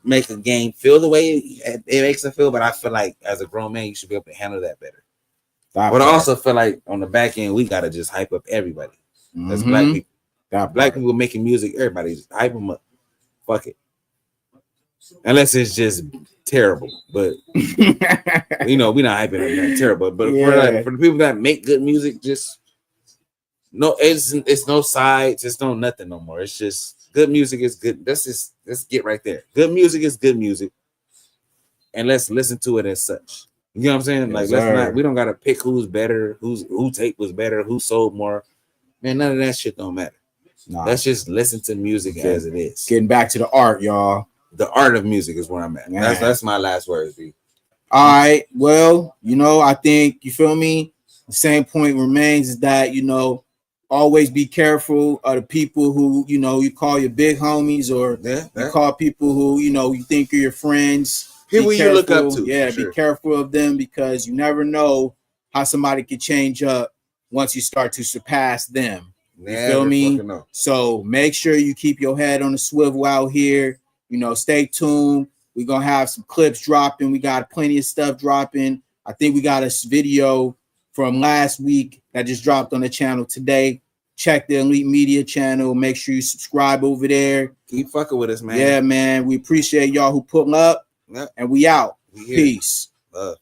make a game feel the way it makes it feel. But I feel like as a grown man, you should be able to handle that better. But I also feel like on the back end, we gotta just hype up everybody. That's black people. Black people making music, everybody just hype them up. Fuck it. Unless it's just terrible, but we're not hyping it terrible. But for the people that make good music, just it's no sides, it's no nothing no more. It's just good music is good. Let's get right there. Good music is good music, and let's listen to it as such. You know what I'm saying? Yes, like we don't gotta pick who's better, who tape was better, who sold more. Man, none of that shit don't matter. Nah. Let's just listen to music as it is. Getting back to the art, y'all. The art of music is where I'm at. That's my last words, B. All right. Well, I think you feel me. The same point remains is that always be careful of the people who you call your big homies or you call people who you think are your friends. People you look up to. Yeah, be careful of them because you never know how somebody could change up once you start to surpass them. You feel me? So make sure you keep your head on the swivel out here. Stay tuned. We're going to have some clips dropping. We got plenty of stuff dropping. I think we got a video from last week that just dropped on the channel today. Check the Elite Media channel. Make sure you subscribe over there. Keep fucking with us, man. Yeah, man. We appreciate y'all who pull up. Yep. And we out. Peace. Love.